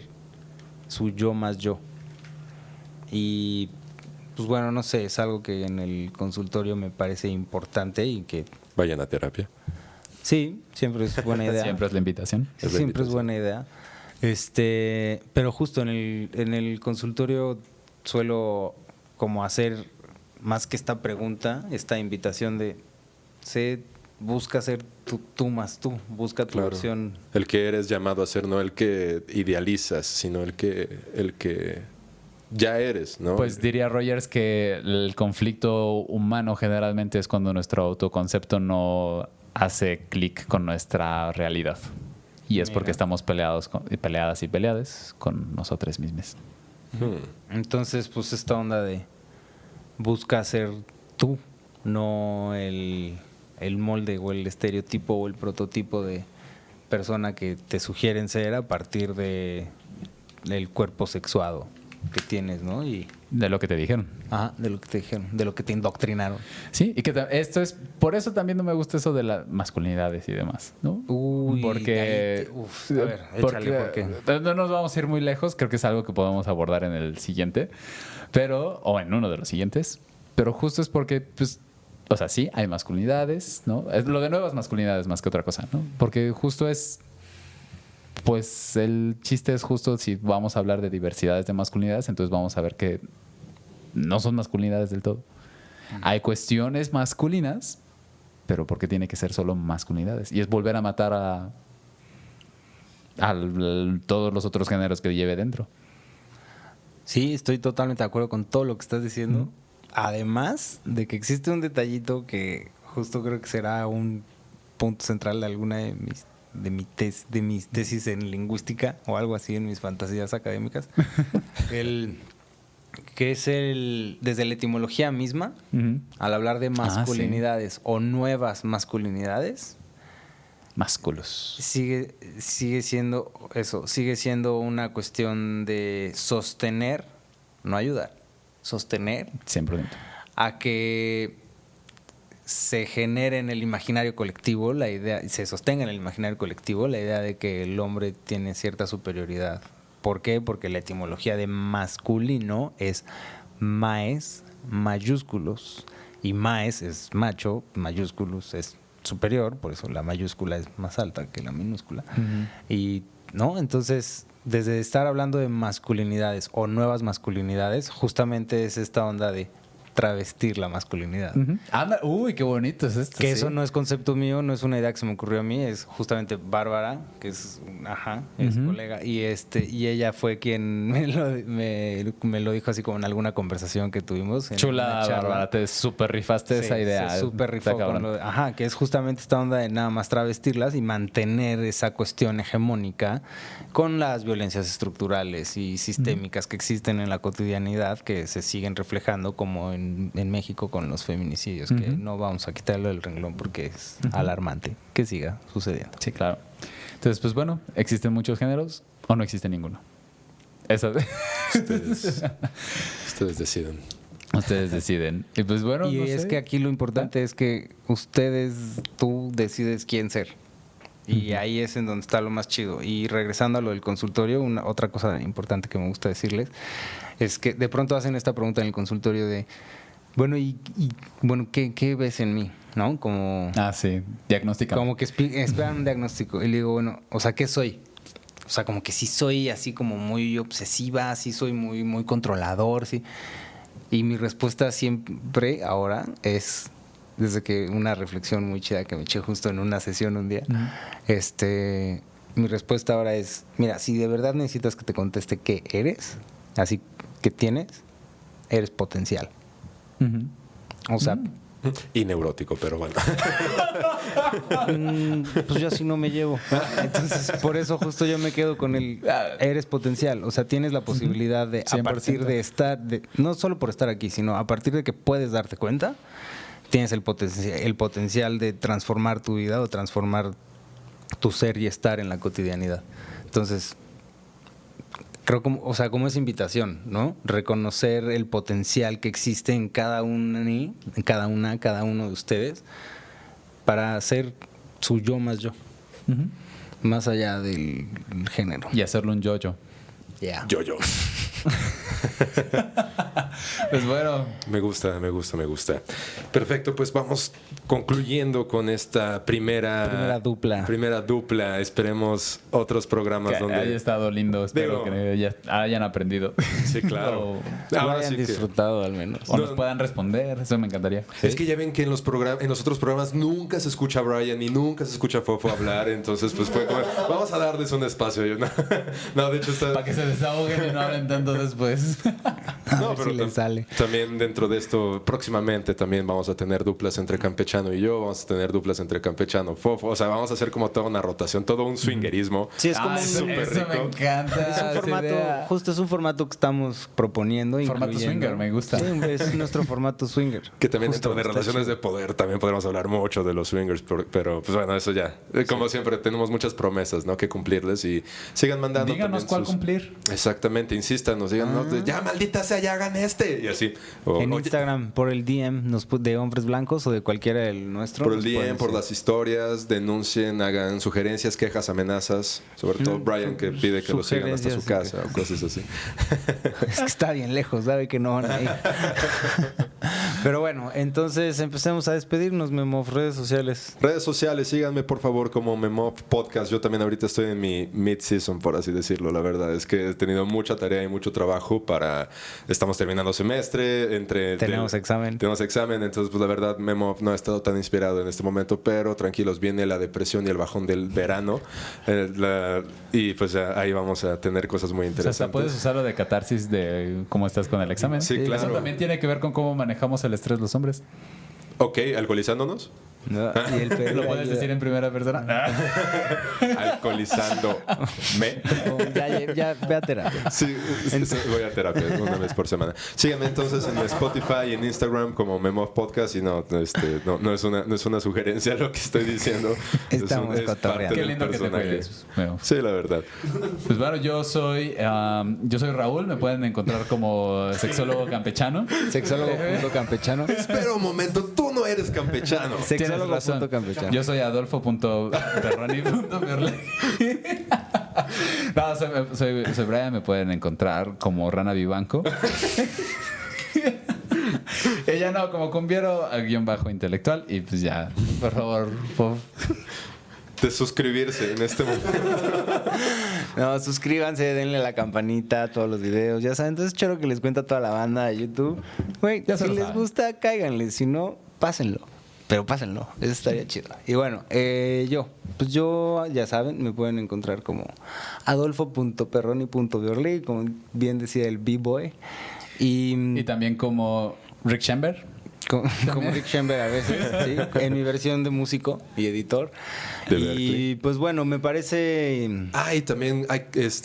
su yo más yo. Y pues bueno, no sé, es algo que en el consultorio me parece importante y que vayan a terapia. Sí, siempre es buena idea. Siempre es la invitación. Siempre es buena idea. Pero justo en el consultorio suelo como hacer más que esta pregunta, esta invitación de busca ser tú más tú, busca tu versión. El que eres llamado a ser, no el que idealizas, sino el que ya eres, ¿no? Pues diría Rogers que el conflicto humano generalmente es cuando nuestro autoconcepto no hace clic con nuestra realidad. Y es porque estamos peleadas y peleades con nosotros mismos. Entonces, pues esta onda de busca ser tú, no el molde o el estereotipo o el prototipo de persona que te sugieren ser a partir de el cuerpo sexuado que tienes, ¿no? Y De lo que te dijeron. ajá, de lo que te dijeron, de lo que te indoctrinaron. Sí, y que esto es, por eso también no me gusta eso de las masculinidades y demás, ¿no? Uy, porque, a ver, échale, ¿por qué? No nos vamos a ir muy lejos, creo que es algo que podemos abordar en el siguiente, o en uno de los siguientes, pero justo es porque, pues, o sea, sí, hay masculinidades, ¿no? Es lo de nuevas masculinidades más que otra cosa, ¿no? Porque justo es, pues el chiste es justo si vamos a hablar de diversidades de masculinidades, entonces vamos a ver que no son masculinidades del todo. Hay cuestiones masculinas, pero ¿por qué tiene que ser solo masculinidades? Y es volver a matar a todos los otros géneros que lleve dentro. Sí, estoy totalmente de acuerdo con todo lo que estás diciendo. Además de que existe un detallito que justo creo que será un punto central de alguna de mis tesis en lingüística o algo así en mis fantasías académicas. Que es desde la etimología misma, al hablar de masculinidades o nuevas masculinidades, Másculos. sigue siendo eso, sigue siendo una cuestión de sostener, no ayudar, sostener 100%. a que se genere en el imaginario colectivo la idea, se sostenga en el imaginario colectivo la idea de que el hombre tiene cierta superioridad. ¿Por qué? Porque la etimología de masculino es maes, mayúsculos, y maes es macho, mayúsculos es superior, por eso la mayúscula es más alta que la minúscula. Y no, entonces, desde estar hablando de masculinidades o nuevas masculinidades, justamente es esta onda de travestir la masculinidad. Uy, qué bonito es esto. Que sí. eso no es concepto mío, no es una idea que se me ocurrió a mí, es justamente Bárbara, que es colega, y ella fue quien me lo dijo así como en alguna conversación que tuvimos. Chula, Bárbara, te súper rifaste esa idea. Se súper rifó con que es justamente esta onda de nada más travestirlas y mantener esa cuestión hegemónica con las violencias estructurales y sistémicas que existen en la cotidianidad, que se siguen reflejando como en México con los feminicidios, que no vamos a quitarlo del renglón porque es alarmante que siga sucediendo. Sí, claro. Entonces, pues bueno, ¿existen muchos géneros o no existe ninguno? Eso. Ustedes deciden. Ustedes deciden. Y pues bueno, y no es sé. que aquí lo importante es que tú decides quién ser. Y ahí es en donde está lo más chido. Y regresando a lo del consultorio, otra cosa importante que me gusta decirles es que de pronto hacen esta pregunta en el consultorio de, bueno, bueno, ¿qué ves en mí? ¿No? Como... sí, diagnóstica. Como que esperan un diagnóstico. Y le digo, bueno, o sea, ¿qué soy? O sea, como que sí soy así como muy obsesiva, sí soy muy, muy controlador, sí. Y mi respuesta siempre ahora es, desde que una reflexión muy chida que me eché justo en una sesión un día, mi respuesta ahora es, mira, si de verdad necesitas que te conteste qué eres, así que tienes, eres potencial. O sea... Y neurótico, pero bueno. Pues yo así no me llevo. Entonces, por eso justo yo me quedo con eres potencial. O sea, tienes la posibilidad de, a partir de estar, no solo por estar aquí, sino a partir de que puedes darte cuenta, tienes el potencial de transformar tu vida o transformar tu ser y estar en la cotidianidad. Entonces, creo como esa invitación, ¿no? Reconocer el potencial que existe en cada uno de ustedes para ser su yo más yo. Más allá del género. Y hacerlo un yo-yo. Yeah. Yo. Pues bueno. Me gusta. Perfecto, pues vamos concluyendo con esta primera dupla. Esperemos otros programas Que donde haya estado lindo. Espero que ya hayan aprendido. Sí, claro. Lo Ahora hayan sí que... disfrutado al menos. O nos puedan responder. Eso me encantaría. Es que ya ven que en los otros programas nunca se escucha a Brian y nunca se escucha a Fofo hablar. Entonces, pues fue como, vamos a darles un espacio. No, de hecho está... Para que se desahoguen y no hablen tanto después. A ver si le sale. También dentro de esto, próximamente también vamos a tener duplas entre campechano y yo, vamos a tener duplas entre campechano, fofo, o sea, vamos a hacer como toda una rotación, todo un swingerismo. Sí, es como eso, súper eso me rico. encanta. Es un esa formato, idea. justo es un formato que estamos proponiendo. Formato incluyendo. swinger, me gusta. Sí, es nuestro formato swinger. Que también Justo, dentro de está relaciones chido. de poder también podemos hablar mucho de los swingers, pero pues bueno, eso ya. Como siempre, tenemos muchas promesas, ¿no? Que cumplirles y sigan mandando. Díganos también cuál cumplir. Exactamente, insístanos, díganos, ya maldita sea, ya hagan este. Y así. En Oye, Instagram, por el DM de Hombres Blancos o de cualquiera del nuestro. por el nos DM, pueden por decir. las historias, denuncien, hagan sugerencias, quejas, amenazas. Sobre todo Brian, que pide que lo sigan hasta su sugerencias, casa o cosas así. Es que está bien lejos, sabe que no van a ir. Pero bueno, entonces empecemos a despedirnos, Memo, redes sociales. Redes sociales, síganme por favor como Memo Podcast. Yo también ahorita estoy en mi mid-season, por así decirlo. La verdad es que he tenido mucha tarea y mucho trabajo para... Estamos terminando semestre, Tenemos examen. Tenemos examen, entonces pues la verdad Memo no ha estado tan inspirado en este momento, pero tranquilos, viene la depresión y el bajón del verano. Y pues ya ahí vamos a tener cosas muy O sea, interesantes. hasta puedes usarlo de catarsis de cómo estás con el examen. Sí, claro. Eso también tiene que ver con cómo manejamos el estrés los hombres. Ok, alcoholizándonos. ¿No? Y el pedo ¿Lo puedes ayuda. decir en primera persona? Alcoholizándome. Oh, ya ve a terapia. Sí, voy a terapia una vez por semana. Síganme entonces en Spotify y en Instagram como Memo Podcast y no es una sugerencia lo que estoy diciendo. Estamos es parte cotorreando. Qué del lindo que te personaje. cuides. Memo. Sí, la verdad. Pues bueno, yo soy Raúl, me pueden encontrar como sexólogo campechano. Sexólogo.campechano. Espera un momento, tú no eres campechano. Tienes razón. Sexólogo.campechano. Yo soy Adolfo.perroni.merle. No, soy Brian, me pueden encontrar como Rana Vivanco. Ella no, como Cumbiero _intelectual. Y pues ya, por favor, De suscribirse en este momento. No, suscríbanse, denle a la campanita a todos los videos. Ya saben, entonces Choro que les cuenta a toda la banda de YouTube. Güey, Ya se si lo les saben. gusta, cáiganle. Si no, pásenlo. Pero pásenlo, eso estaría chido. Y bueno, yo, ya saben, me pueden encontrar como adolfo.perroni.biorli, como bien decía el B-Boy. y también como Rick Chamber. Como Rick Chamber a veces, ¿sí? En mi versión de músico y editor. De Y Berkeley. pues bueno, me parece... Y también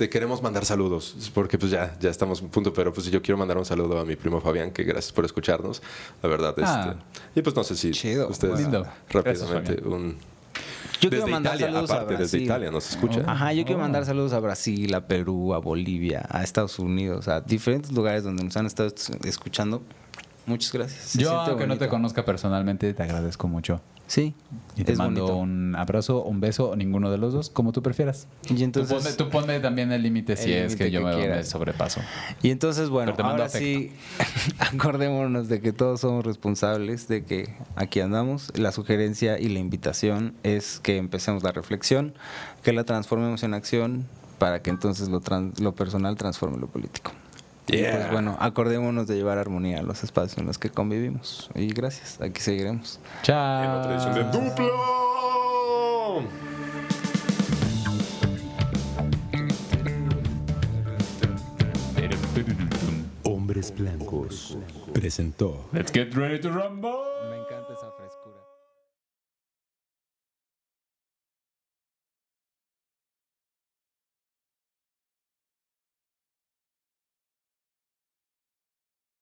queremos mandar saludos, porque pues ya estamos en punto, pero pues yo quiero mandar un saludo a mi primo Fabián, que gracias por escucharnos, la verdad. Y pues no sé si Chido. ustedes Lindo. rápidamente Gracias, Yo desde quiero mandar Italia, saludos a aparte, desde Brasil. Italia nos escucha. Ajá, yo quiero mandar saludos a Brasil, a Perú, a Bolivia, a Estados Unidos, a diferentes lugares donde nos han estado escuchando. Muchas gracias. Se Yo, siente aunque no te bonito. conozca personalmente, te agradezco mucho. Sí, Y te es mando bonito. un abrazo, un beso, o ninguno de los dos, como tú prefieras. Y entonces, Tú ponme también el límite si El es que límite yo que me quieras. sobrepaso. y entonces, bueno, Pero te mando ahora sí, acordémonos de que todos somos responsables de que aquí andamos. La sugerencia y la invitación es que empecemos la reflexión, que la transformemos en acción para que entonces lo personal transforme lo político. Y Yeah. pues bueno, acordémonos de llevar armonía a los espacios en los que convivimos. Y gracias, aquí seguiremos. Chao. En otra edición de Duplo. Hombres Blancos presentó Let's get ready to rumble.